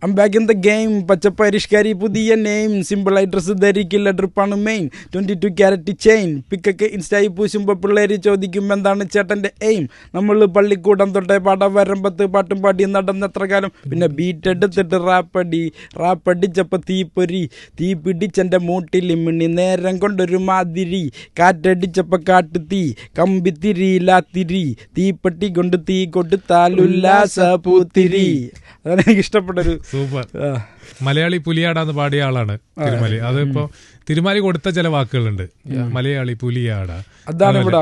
I'm back in the game, പച്ചപ്പരിഷ്കാരി പുതിയ നെയിം, സിമ്പിൾ ആയി ഡ്രസ് ധരിക്കില്ല, ട്രിപ്പാണ് മെയിൻ, 22 ക്യാരറ്റ് ചെയിൻ, പിക്കൊക്കെ ഇൻസ്റ്റായി പൂശുമ്പോൾ പിള്ളേര് ചോദിക്കും എന്താണ് ചേട്ടന്റെ എയിം. നമ്മൾ പള്ളിക്കൂടം തൊട്ടേ പാടാൻ വരമ്പത്ത് പാട്ടും പാടി നടന്നെത്ര കാലം, പിന്നെ ബീറ്റ് എടുത്തിട്ട് റാപ്പടിച്ചപ്പോ തീ പിടിച്ചെന്റെ മൂട്ടിൽ മിണ്ണി നേരം കൊണ്ടൊരു മാതിരി, കാറ്റടിച്ചപ്പോ കാട്ടുതീ കമ്പിത്തിരിയിലാത്തിരി, തീപ്പെട്ടി കൊണ്ട് തീ കൊടുത്താലുല്ലാസ പൂത്തിരി. അതാണ് എനിക്ക് ഇഷ്ടപ്പെട്ടൊരു സൂപ്പർ. മലയാളി പുലിയാടാന്ന് പാടിയ ആളാണ് തിരുമാലി. അതിപ്പോ തിരുമാലി കൊടുത്ത ചില വാക്കുകളുണ്ട്, മലയാളി പുലിയാട. അതാണ് ഇവിടെ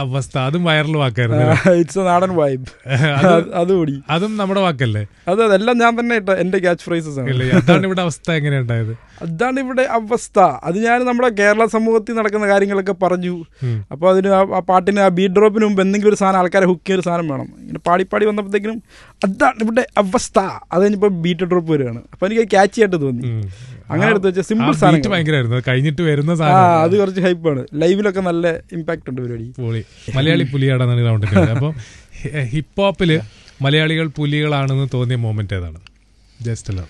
അവസ്ഥ. അതും വൈറൽ വാക്കായിരുന്നു. ഇറ്റ്സ് എ നാടൻ വൈബ്. അതും നമ്മുടെ വാക്കല്ലേ? അതെല്ലാം ഞാൻ തന്നെ എന്റെ ക്യാച്ച് ഫ്രേസസ് ആണ്. അതാണ് ഇവിടെ അവസ്ഥ. എങ്ങനെയാ ഉണ്ടായത്? അതാണ് ഇവിടെ അവസ്ഥ. അത് ഞാൻ നമ്മുടെ കേരള സമൂഹത്തിൽ നടക്കുന്ന കാര്യങ്ങളൊക്കെ പറഞ്ഞു. അപ്പോൾ അതിന് ആ പാട്ടിന് ആ ബീറ്റ് ഡ്രോപ്പിന് മുമ്പ് എന്തെങ്കിലും ഒരു സാധനം, ആൾക്കാരെ ഹുക്ക് ചെയ്യൊരു സാധനം വേണം. ഇങ്ങനെ പാടി വന്നപ്പോഴത്തേക്കിനും അതാണ് ഇവിടെ അവസ്ഥ. അത് കഴിഞ്ഞപ്പോൾ ബീറ്റ് ഡ്രോപ്പ് വരികയാണ്. അപ്പൊ എനിക്ക് ക്യാച്ച് ആയിട്ട് തോന്നി. അങ്ങനെ എടുത്ത് വെച്ചാൽ സിമ്പിൾ സാധനം ഭയങ്കരമായിരുന്നു. കഴിഞ്ഞിട്ട് വരുന്ന അത് കുറച്ച് ഹൈപ്പാണ്. ലൈവിലൊക്കെ നല്ല ഇമ്പാക്ട് ഉണ്ട് പരിപാടി. മലയാളി പുലിയാടാന്നാണ് റൗണ്ടിൽ. അപ്പോൾ ഹിപ്പ് ഹോപ്പില് മലയാളികൾ പുലികളാണെന്ന് തോന്നിയ മൊമെന്റ് ഏതാണ്? ജസ്റ്റ് അല്ല,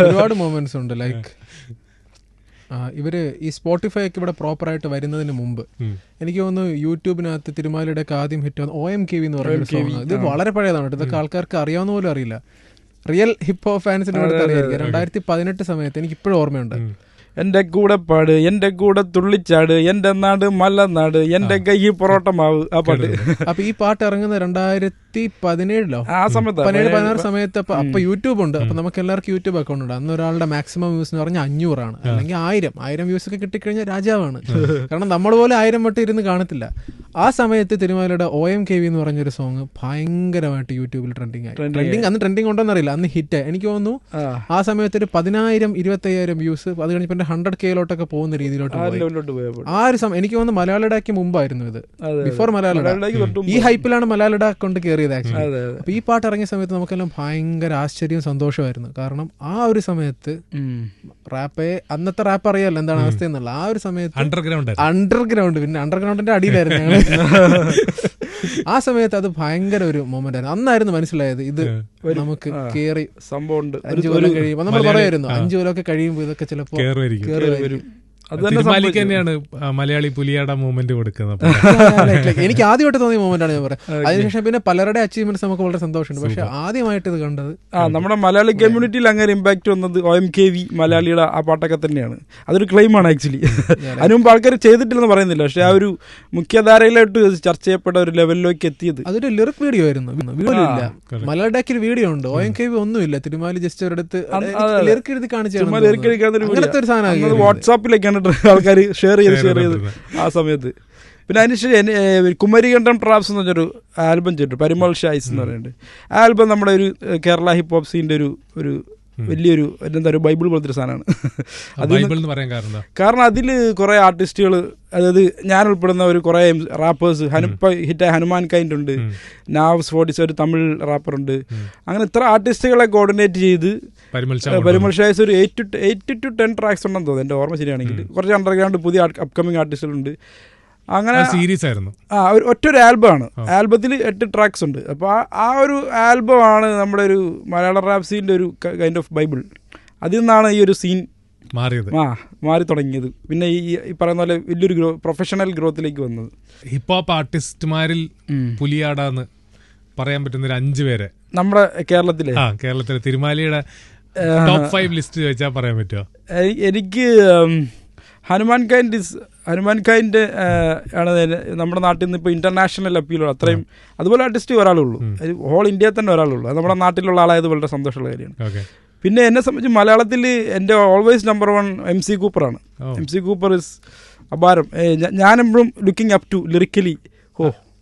ഒരുപാട് മൊമെന്റ്സ് ഉണ്ട്. ലൈക്ക് ഇവര് ഈ സ്പോട്ടിഫൈ ഒക്കെ ഇവിടെ പ്രോപ്പറായിട്ട് വരുന്നതിന് മുമ്പ് എനിക്ക് തോന്നുന്നു യൂട്യൂബിനകത്ത് തിരുമാലിയുടെ ഒക്കെ ആദ്യം ഹിറ്റ് വന്നു OMKV എന്ന് പറയുന്ന സോങ്. ഇത് വളരെ പഴയതാണ്. ഇതൊക്കെ ആൾക്കാർക്ക് അറിയാവുന്ന പോലും അറിയില്ല. റിയൽ ഹിപ്പ് ഹോപ്പ് ഫാൻസിന് അടുത്ത് അറിയായിരിക്കും. 2018 സമയത്ത് എനിക്ക് ഇപ്പോഴും ഓർമ്മയുണ്ട്. എന്റെ കൂടെ പാട്, എന്റെ കൂടെ തുള്ളിച്ചാട്, എന്റെ നാട് മലനാട്, എന്റെ കൈ പൊറോട്ട മാവ്. ആ പാട്ട്. അപ്പൊ ഈ പാട്ട് ഇറങ്ങുന്നത് 2017 ആ സമയത്ത് 17-16 സമയത്ത്. അപ്പൊ യൂട്യൂബ് ഉണ്ട്. അപ്പൊ നമുക്ക് എല്ലാവർക്കും യൂട്യൂബ് അക്കൗണ്ട് ഉണ്ട്. അന്ന് ഒരാളുടെ മാക്സിമം വ്യൂസ് എന്ന് പറഞ്ഞാൽ 500 ആണ്, അല്ലെങ്കിൽ 1000 വ്യൂസ് ഒക്കെ കിട്ടിക്കഴിഞ്ഞാൽ രാജാവാണ്. കാരണം നമ്മൾ പോലെ 1000 വട്ടം ഇരുന്ന് കാണത്തില്ല. ആ സമയത്ത് തിരുമാലയുടെ OMKV എന്ന് പറഞ്ഞൊരു സോങ് ഭയങ്കരമായിട്ട് യൂട്യൂബിൽ ട്രെൻഡിങ് ആയി. അന്ന് ട്രെൻഡിങ് ഉണ്ടോന്ന് അറിയില്ല, അന്ന് ഹിറ്റ്. എനിക്ക് തോന്നുന്നു ആ സമയത്ത് ഒരു 10,000-25,000 വ്യൂസ്. അത് കഴിഞ്ഞപ്പോൾ 100K പോകുന്ന രീതിയിലോട്ട് ആ ഒരു സമയം. എനിക്ക് തോന്നുന്നു മലയാളിഡാക്ക് മുമ്പായിരുന്നു ഇത്, ബിഫോർ മലയാളിഡ. ഈ ഹൈപ്പിലാണ് മലയാളിഡ കൊണ്ട് കയറിയത് ആക്ച്വലി. അപ്പൊ ഈ പാട്ട് ഇറങ്ങിയ സമയത്ത് നമുക്കെല്ലാം ഭയങ്കര ആശ്ചര്യവും സന്തോഷമായിരുന്നു. കാരണം ആ ഒരു സമയത്ത് അന്നത്തെ റാപ്പ് അറിയാമല്ലോ എന്താണ് അവസ്ഥ എന്നുള്ള. ആ ഒരു സമയത്ത് അണ്ടർഗ്രൗണ്ട്, പിന്നെ അണ്ടർഗ്രൗണ്ടിന്റെ അടിയിലായിരുന്നു ആ സമയത്ത്. അത് ഭയങ്കര ഒരു മൊമെന്റ് ആയിരുന്നു. അന്നായിരുന്നു മനസ്സിലായത് ഇത് നമുക്ക് കേറി സംഭവം 5 കൊല്ലം കഴിയുമ്പോൾ. നമ്മൾ പറയായിരുന്നു 5 കൊല്ലമൊക്കെ കഴിയുമ്പോൾ ഇതൊക്കെ ചിലപ്പോൾ കേറി വരും. തിരുമാലിക്ക് തന്നെയാണ് മലയാളി പുലിയാട മൂവ്മെന്റ് കൊടുക്കുന്നത്. എനിക്ക് ആദ്യമായിട്ട് തോന്നിയ മൂവ്മെന്റ് ആണ് ഞാൻ പറയാം. അതിനുശേഷം പിന്നെ പലരുടെ അച്ചീവ്മെന്റ്സ് നമുക്ക് വളരെ സന്തോഷമുണ്ട്. പക്ഷെ ആദ്യമായിട്ട് ഇത് കണ്ടത് നമ്മുടെ മലയാളി കമ്മ്യൂണിറ്റിയിൽ അങ്ങനെ ഇമ്പാക്ട് വന്നത് OMKV മലയാളിയുടെ ആ പാട്ടൊക്കെ തന്നെയാണ്. അതൊരു ക്ലെയിമാണ് ആക്ച്വലി. അതിന് മുമ്പ് ആൾക്കാർ ചെയ്തിട്ടില്ലെന്ന് പറയുന്നില്ല, പക്ഷെ ആ ഒരു മുഖ്യധാരയിലോട്ട് ചർച്ച ചെയ്യപ്പെട്ട ഒരു ലെവലിലേക്ക് എത്തിയത്. അതൊരു ലിറിക് വീഡിയോ ആയിരുന്നു. വീഡിയോ ഇല്ല, മലയാളിക്ക് ഒരു വീഡിയോ ഉണ്ട്. OMKV ഒന്നുമില്ല. തിരുമാലി ജസ്റ്റ് ഒരിടത്ത് ലിറിക് എഴുതി കാണിച്ചു അങ്ങനത്തെ ഒരു സാധനം വാട്സാപ്പിലേക്കാണ് ആൾക്കാർ ഷെയർ ചെയ്ത് ആ സമയത്ത്. പിന്നെ അതിനുശേഷം കുമരികണ്ഠം ട്രാപ്സ് എന്ന് പറഞ്ഞൊരു ആൽബം ചെയ്തിട്ട്, പരിമൾ ഷായ്സ് എന്ന് പറയുന്നുണ്ട്. ആ ആൽബം നമ്മുടെ ഒരു കേരള ഹിപ്പ് ഹോപ്പ് സീൻ്റെ ഒരു വലിയൊരു എന്താ ഒരു ബൈബിൾ പോലത്തെ ഒരു സാധനമാണ്. കാരണം അതിൽ കുറേ ആർട്ടിസ്റ്റുകൾ, അതായത് ഞാൻ ഉൾപ്പെടുന്ന ഒരു കുറേ റാപ്പേഴ്സ്, ഹിറ്റായ ഹനുമാൻ കൈൻഡ് ഉണ്ട്, നാവ്സ് 40 ഒരു തമിഴ് റാപ്പറുണ്ട്. അങ്ങനെ ഇത്ര ആർട്ടിസ്റ്റുകളെ കോർഡിനേറ്റ് ചെയ്ത് പരിമൾ ഷായ്സ് ഒരു 8 to 10 ട്രാക്സ് ഉണ്ടെന്ന് തോന്നുന്നു, എൻ്റെ ഓർമ്മ ശരിയാണെങ്കിൽ. കുറച്ച് അണ്ടർഗ്രൗണ്ട് പുതിയ അപ്കമിങ് ആർട്ടിസ്റ്റുകളുണ്ട്. അങ്ങനെ സീരീസ് ആയിരുന്നു. ഒറ്റൊരു ആൽബമാണ്. ആൽബത്തിൽ 8 ട്രാക്സ് ഉണ്ട്. അപ്പോൾ ആ ഒരു ആൽബമാണ് നമ്മുടെ ഒരു മലയാള റാപ്പ് സീനിൻ്റെ ഒരു കൈൻഡ് ഓഫ് ബൈബിൾ. അതിൽ നിന്നാണ് ഈ ഒരു സീൻ മാറി തുടങ്ങിയത്. പിന്നെ ഈ പറയുന്ന പോലെ വലിയൊരു പ്രൊഫഷണൽ ഗ്രോത്തിലേക്ക് വന്നത്. ഹിപ്ഹോപ്പ് ആർട്ടിസ്റ്റുമാരിൽ പുലിയാടാന്ന് പറയാൻ പറ്റുന്ന ഒരു 5 പേരെ നമ്മുടെ കേരളത്തിലെ തിരുമാലിയുടെ ടോപ്പ് 5 ലിസ്റ്റ് ചോദിച്ചാൽ പറയാൻ പറ്റുമോ? എനിക്ക് ഹനുമാൻ ഖാൻ്റെ ആണ് നമ്മുടെ നാട്ടിൽ നിന്ന് ഇപ്പോൾ ഇന്റർനാഷണൽ അപ്പീലുള്ള അത്രയും. അതുപോലെ ആർട്ടിസ്റ്റ് ഒരാളുള്ളൂ, ഹോൾ ഇന്ത്യയിൽ തന്നെ ഒരാളുള്ളൂ. അത് നമ്മുടെ നാട്ടിലുള്ള ആളായത് വളരെ സന്തോഷമുള്ള കാര്യമാണ്. പിന്നെ എന്നെ സംബന്ധിച്ച് മലയാളത്തിൽ എൻ്റെ ഓൾവേസ് നമ്പർ 1 MC കൂപ്പറാണ്. MC കൂപ്പർ ഇസ് അപാരം. ഞാനെപ്പോഴും ലുക്കിംഗ് അപ് ടു ലിറിക്കലി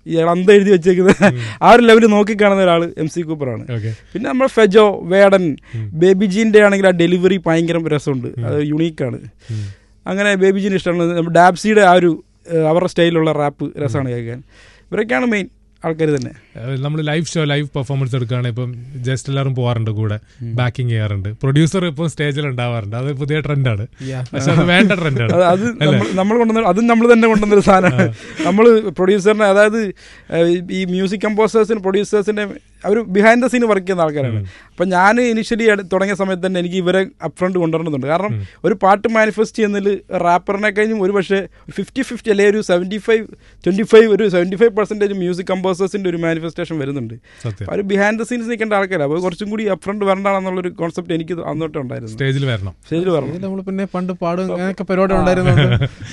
ഇയാൾ അന്ത എഴുതി വെച്ചേക്കുന്നത് ആ ഒരു ലെവലിൽ നോക്കിക്കാണുന്ന ഒരാൾ MC കൂപ്പറാണ്. പിന്നെ നമ്മൾ ഫെജോ, വേടൻ, ബേബി ജീൻ്റെ ആണെങ്കിൽ ആ ഡെലിവറി ഭയങ്കര രസമുണ്ട്, അത് യുണീക്കാണ്. അങ്ങനെ ബേബി ജീന് ഇഷ്ടമാണ്. ഡാബ്സിയുടെ ആ ഒരു അവരുടെ സ്റ്റൈലിലുള്ള റാപ്പ് രസമാണ് കേൾക്കാൻ. ഇവരൊക്കെയാണ് മെയിൻ ആൾക്കാർ തന്നെ. നമ്മൾ ലൈവ് പെർഫോമൻസ് എടുക്കുകയാണെങ്കിൽ ഇപ്പം ജസ്റ്റ് എല്ലാവരും പോകാറുണ്ട്, കൂടെ ബാക്കിങ് ചെയ്യാറുണ്ട്. പ്രൊഡ്യൂസർ ഇപ്പം സ്റ്റേജിൽ ഉണ്ടാവാറുണ്ട്. അത് പുതിയ ട്രെൻഡാണ്, പക്ഷെ അത് വേണ്ട ട്രെൻഡാണ്. അത് നമ്മൾ കൊണ്ടുവന്ന അതും നമ്മൾ തന്നെ കൊണ്ടുവന്നൊരു സാധനമാണ്. നമ്മൾ പ്രൊഡ്യൂസറിനെ, അതായത് ഈ മ്യൂസിക് കമ്പോസേഴ്സിന് പ്രൊഡ്യൂസേഴ്സിൻ്റെ അവർ ബിഹൈൻഡ് ദ സീൻ വർക്ക് ചെയ്യുന്ന ആൾക്കാരാണ്. അപ്പം ഞാൻ ഇനിഷ്യലി തുടങ്ങിയ സമയത്ത് തന്നെ എനിക്ക് ഇവരെ അപ്ഫ്രണ്ട് കൊണ്ടുവരണമെന്നുണ്ട്. കാരണം ഒരു പാട്ട് മാനിഫെസ്റ്റ് ചെയ്യുന്നതിൽ റാപ്പറിനെ കഴിഞ്ഞും ഒരു പക്ഷേ 50-50 അല്ലെങ്കിൽ ഒരു 75-25 ഒരു 75% മ്യൂസിക് കമ്പോസേഴ്സിൻ്റെ ഒരു മാനിഫെസ്റ്റേഷൻ വരുന്നുണ്ട്. അവർ ബിഹൈൻഡ് ദ സീൻസ് നിൽക്കേണ്ട ആൾക്കാരാണ്. അപ്പോൾ കുറച്ചും കൂടി അപ്ഫ്രണ്ട് വരണ്ടാണെന്നുള്ളൊരു കോൺസെപ്റ്റ് എനിക്ക് അന്നോട്ട് ഉണ്ടായിരുന്നു. സ്റ്റേജിൽ വരണം. നമ്മൾ പിന്നെ പണ്ട് പാടും അങ്ങനെയൊക്കെ പരിപാടി ഉണ്ടായിരുന്നു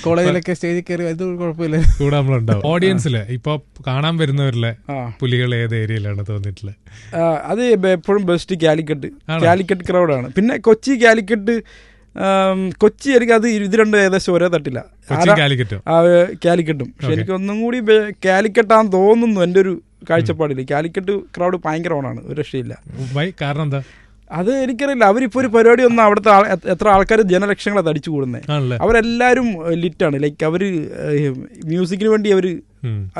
കോളേജിലൊക്കെ സ്റ്റേജിൽ കയറി. അത് കുഴപ്പമില്ല, കൂടെ നമ്മളുണ്ടാവും. ഓഡിയൻസില് ഇപ്പൊ കാണാൻ വരുന്നവരിലെ പുലികൾ ഏത് ഏരിയയിലാണ് തോന്നിയിട്ടുള്ളത്? അത് എപ്പോഴും ബെസ്റ്റ് കാലിക്കറ്റ് ക്രൗഡാണ്. പിന്നെ കാലിക്കറ്റ് എനിക്ക് അത് ഇത് രണ്ടും ഏകദേശം ഒരേ തട്ടില്ല, കാലിക്കറ്റും. പക്ഷെ എനിക്ക് ഒന്നും കൂടി കാലിക്കറ്റാന്ന് തോന്നുന്നു എൻ്റെ ഒരു കാഴ്ചപ്പാടില്ല. കാലിക്കറ്റ് ക്രൗഡ് ഭയങ്കര ഓണാണ്, ഒരു രക്ഷയില്ല. കാരണം എന്താ അത് എനിക്കറിയില്ല. അവരിപ്പോൾ ഒരു പരിപാടി വന്നാൽ അവിടുത്തെ എത്ര ആൾക്കാർ ജനലക്ഷങ്ങളെ തടിച്ചു കൂടുന്നത്. അവരെല്ലാവരും ലിറ്റാണ്. ലൈക്ക് അവർ മ്യൂസിക്കിന് വേണ്ടി അവർ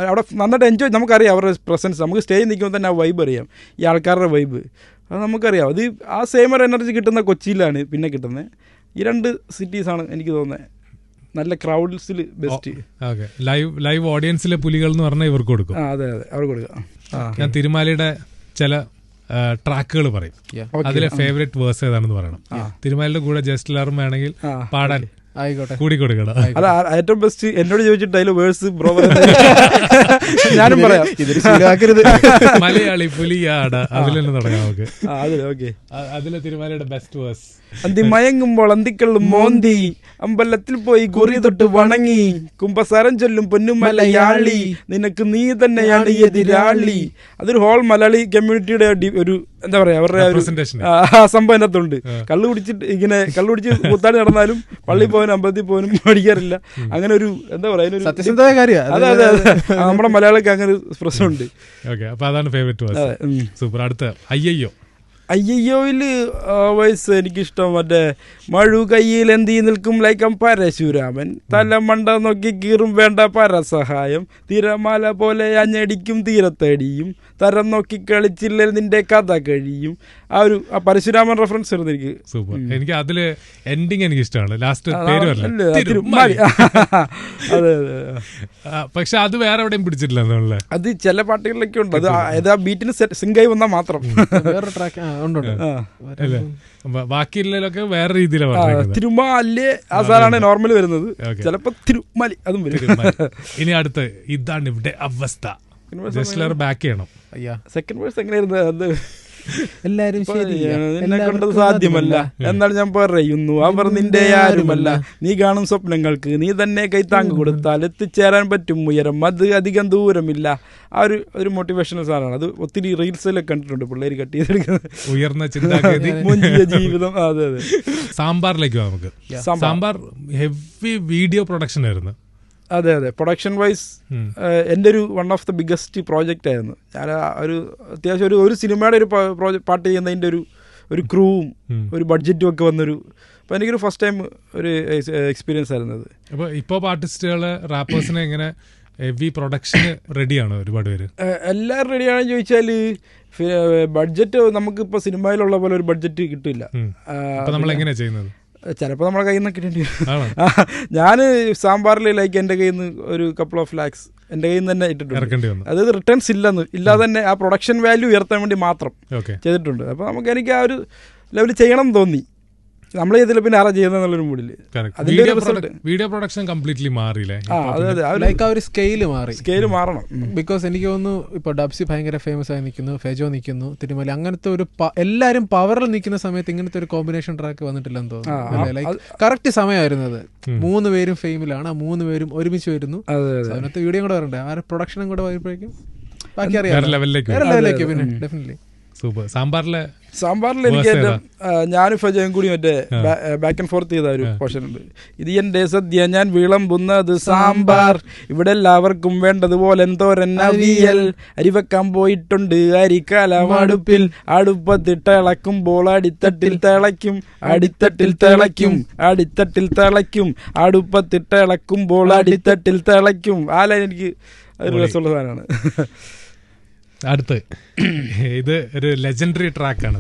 അവിടെ നന്നായിട്ട് എൻജോയ്. നമുക്കറിയാം അവരുടെ പ്രസൻസ്. നമുക്ക് സ്റ്റേജിൽ നിൽക്കുമ്പോൾ തന്നെ ആ വൈബ് അറിയാം, ഈ ആൾക്കാരുടെ വൈബ് അത് നമുക്കറിയാം. അത് ആ സെയിം ഒരു എനർജി കിട്ടുന്ന കൊച്ചിയിലാണ് പിന്നെ കിട്ടുന്നത്. ഈ 2 സിറ്റീസാണ് എനിക്ക് തോന്നുന്നത് നല്ല ക്രൗഡ്സിൽ ബെസ്റ്റ്. ലൈവ് ഓഡിയൻസിലെ പുലികൾ എന്ന് പറഞ്ഞാൽ ഇവർക്ക് കൊടുക്കും. അതെ അവർക്ക് കൊടുക്കാം. ഞാൻ തിരുമാലിയുടെ ചില ട്രാക്കുകൾ പറയും, അതിലെ ഫേവറേറ്റ് വേഴ്സ് ഏതാണെന്ന് പറയണം. തിരുമാലിയുടെ കൂടെ ജസ്റ്റ് എല്ലാവരും വേണമെങ്കിൽ പാടാൻ കൂടി കൊടുക്കണം. അല്ല, ഏറ്റവും ബെസ്റ്റ് എന്നോട് ചോദിച്ചിട്ട് അതിൽ വേഴ്സ് ബ്രോ ഞാനും പറയാം. മലയാളി പുലിയാട അതിൽ തന്നെ തുടങ്ങാം നമുക്ക്. അതിലെ തിരുമാലിയുടെ ബെസ്റ്റ് വേഴ്സ്: അന്തി മയങ്ങുമ്പോൾ അന്തിക്കള്ളും മോന്തി, അമ്പലത്തിൽ പോയി കുറി തൊട്ട് വണങ്ങി, കുംഭസാരം ചൊല്ലും പൊന്നുമലയാളി, നിനക്ക് നീ തന്നെയാണ് എതിരാളി. അതൊരു ഹോൾ മലയാളി കമ്മ്യൂണിറ്റിയുടെ ഒരു എന്താ പറയാ, അവരുടെ സംഭവം അതിനകത്തുണ്ട്. കള്ളു കുടിച്ച് കുത്താടി നടന്നാലും പള്ളി പോകാനും അമ്പലത്തിൽ പോകാനും പഠിക്കാറില്ല. അങ്ങനെ ഒരു എന്താ പറയാ, സത്യസന്ധമായ കാര്യം. അതെ നമ്മുടെ മലയാളിക്ക് അങ്ങനെ ഒരു പ്രശ്നമുണ്ട്. അപ്പൊ അതാണ് ഫേവറേറ്റ്. സൂപ്പർ. അടുത്ത അയ്യോയില് വയസ്സ് എനിക്കിഷ്ടം. മറ്റേ മഴു കയ്യിൽ എന്തി നിൽക്കും ലൈക്കം പരശുരാമൻ, തലമണ്ട നോക്കി കീറും വേണ്ട പരസഹായം, തിരമാല പോലെ അഞ്ഞടിക്കും തീരത്തടിയും, തരം നോക്കി കളിച്ചില്ല നിന്റെ കഥ കഴിയും. ആ പരശുരാമൻ റെഫറൻസ് ആയിരുന്നു എനിക്ക്. സൂപ്പർ. എനിക്ക് അതില് എൻഡിങ് എനിക്ക് ഇഷ്ടമാണ്. ലാസ്റ്റ് പേര് അതെ. പക്ഷെ അത് വേറെ എവിടെയും പിടിച്ചിട്ടില്ല. അത് ചില പാട്ടുകളിലൊക്കെ ഉണ്ട്. അത് ആ ബീറ്റിന് സിങ്കായി വന്നാൽ മാത്രം. വേറെ ട്രാക്ക് ബാക്കിയുള്ളതിലൊക്കെ വേറെ രീതിയിലാണ്. തിരുമാലി ആ സാറാണ് നോർമലി വരുന്നത്, ചിലപ്പോ തിരുമാലി അതും വരും. ഇനി അടുത്ത് ഇതാണ് ഇവിടെ അവസ്ഥ. ബാക്ക് ചെയ്യണം. സെക്കൻഡ് വേഴ്സ് എങ്ങനെയായിരുന്നു? അത് എല്ലാരും നിന്നെ കണ്ടത് സാധ്യമല്ല എന്നാൽ ഞാൻ പറയുന്നു, അവർ നിന്റെ ആരുമല്ല, നീ കാണും സ്വപ്നങ്ങൾക്ക് നീ തന്നെ കൈത്താങ്ക് കൊടുത്താൽ എത്തിച്ചേരാൻ പറ്റും ഉയരം, അത് അധികം ദൂരമില്ല. ആ ഒരു മോട്ടിവേഷണൽ സാധനമാണ്. അത് ഒത്തിരി റീൽസിലൊക്കെ കണ്ടിട്ടുണ്ട് പിള്ളേർ കട്ട് ചെയ്തെടുക്കുന്നത്. ഉയർന്ന ചിന്താഗതി, ജീവിതം. അതെ. സാമ്പാറിലേക്ക് നമുക്ക്. സാമ്പാർ ഹെവി വീഡിയോ പ്രൊഡക്ഷൻ ആയിരുന്നു. അതെ. പ്രൊഡക്ഷൻ വൈസ് എൻ്റെ ഒരു one of the biggest project ആയിരുന്നു. ഞാൻ ഒരു അത്യാവശ്യം ഒരു സിനിമയുടെ ഒരു പാട്ട് ചെയ്യുന്നതിൻ്റെ ഒരു ക്രൂവും ഒരു ബഡ്ജറ്റും ഒക്കെ വന്നൊരു, അപ്പോൾ എനിക്കൊരു ഫസ്റ്റ് ടൈം ഒരു എക്സ്പീരിയൻസ് ആയിരുന്നു അത്. അപ്പോൾ ഇപ്പോൾ ആർട്ടിസ്റ്റുകള് റാപ്പേഴ്സിനെ എങ്ങനെ ഹെവി പ്രൊഡക്ഷന് റെഡിയാണോ? ഒരുപാട് പേര് എല്ലാവരും റെഡിയാണെന്ന് ചോദിച്ചാൽ ബഡ്ജറ്റ് നമുക്കിപ്പോൾ സിനിമയിലുള്ള പോലെ ഒരു ബഡ്ജറ്റ് കിട്ടില്ല. നമ്മൾ എങ്ങനെയാണ് ചെയ്യുന്നത്? ചിലപ്പോൾ നമ്മളെ കയ്യിൽ നിന്ന് കിട്ടേണ്ടി വരും. ഞാൻ സാമ്പാറിൽ ലൈക്ക് എൻ്റെ കയ്യിൽ നിന്ന് ഒരു കപ്പിൾ ഓഫ് ലാക്സ് എൻ്റെ കയ്യിൽ നിന്ന് തന്നെ ഇട്ടിട്ടുണ്ട്. അതായത് റിട്ടേൺസ് ഇല്ലാതെ തന്നെ ആ പ്രൊഡക്ഷൻ വാല്യൂ ഉയർത്താൻ വേണ്ടി മാത്രം ചെയ്തിട്ടുണ്ട്. അപ്പോൾ നമുക്ക് എനിക്ക് ആ ഒരു ലെവൽ ചെയ്യണം എന്ന് തോന്നി. നമ്മൾ ചെയ്തില്ല പിന്നെ ആരാ ചെയ്യുന്നൊരു മൂഡില് വീഡിയോ പ്രൊഡക്ഷൻ കംപ്ലീറ്റ്ലി മാറിയില്ലേ? ലൈക്ക് ആ ഒരു സ്കെയില് മാറണം. ബിക്കോസ് എനിക്ക് തോന്നുന്നു ഇപ്പൊ ഡബ്സി ഭയങ്കര ഫേമസ് ആയി നിൽക്കുന്നു, ഫെജോ നിൽക്കുന്നു, തിരുമല, അങ്ങനത്തെ ഒരു എല്ലാരും പവറിൽ നിൽക്കുന്ന സമയത്ത് ഇങ്ങനത്തെ ഒരു കോമ്പിനേഷൻ ട്രാക്ക് വന്നിട്ടില്ലെന്ന് തോന്നുന്നു. Like correct സമയമായിരുന്നത്. 3 പേരും ഫെയിമിലാണ്, ആ 3 പേരും ഒരുമിച്ച് വരുന്നു. അതിനകത്ത് വീഡിയോ കൂടെ വരണ്ടേ, ആ പ്രൊഡക്ഷനും കൂടെ വരുമ്പോഴേക്കും ബാക്കി അറിയാം വേറെ ലെവലിലേക്ക്. പിന്നെ ഡെഫിനറ്റ്ലി സാമ്പാറിൽ എനിക്ക് ഞാനും ഫജയും കൂടി മറ്റേ ബാക്ക് ആൻഡ് ഫോർത്ത് ചെയ്ത ഒരു പോർഷൻ ഉണ്ട്. ഇത് എന്റെ സദ്യ ഞാൻ വിളമ്പുന്നത് സാമ്പാർ, ഇവിടെ എല്ലാവർക്കും വേണ്ടതുപോലെ എന്തോരന്നവിയൽ, അരിവെക്കാൻ പോയിട്ടുണ്ട് അരിക്കാല അടുപ്പിൽ, അടുപ്പത്തിട്ട് ഇളക്കുമ്പോൾ അടിത്തട്ടിൽ തിളയ്ക്കും, അടിത്തട്ടിൽ തിളയ്ക്കും, അടിത്തട്ടിൽ തിളയ്ക്കും, അടുപ്പത്തിട്ട് ഇളക്കുമ്പോൾ അടിത്തട്ടിൽ തിളയ്ക്കും. ആ ലൈൻ എനിക്ക് ഒരു രസമുള്ള സാധനമാണ്. അടുത്ത് ഇത് ഒരു ലെജൻഡറി ട്രാക്കാണ്,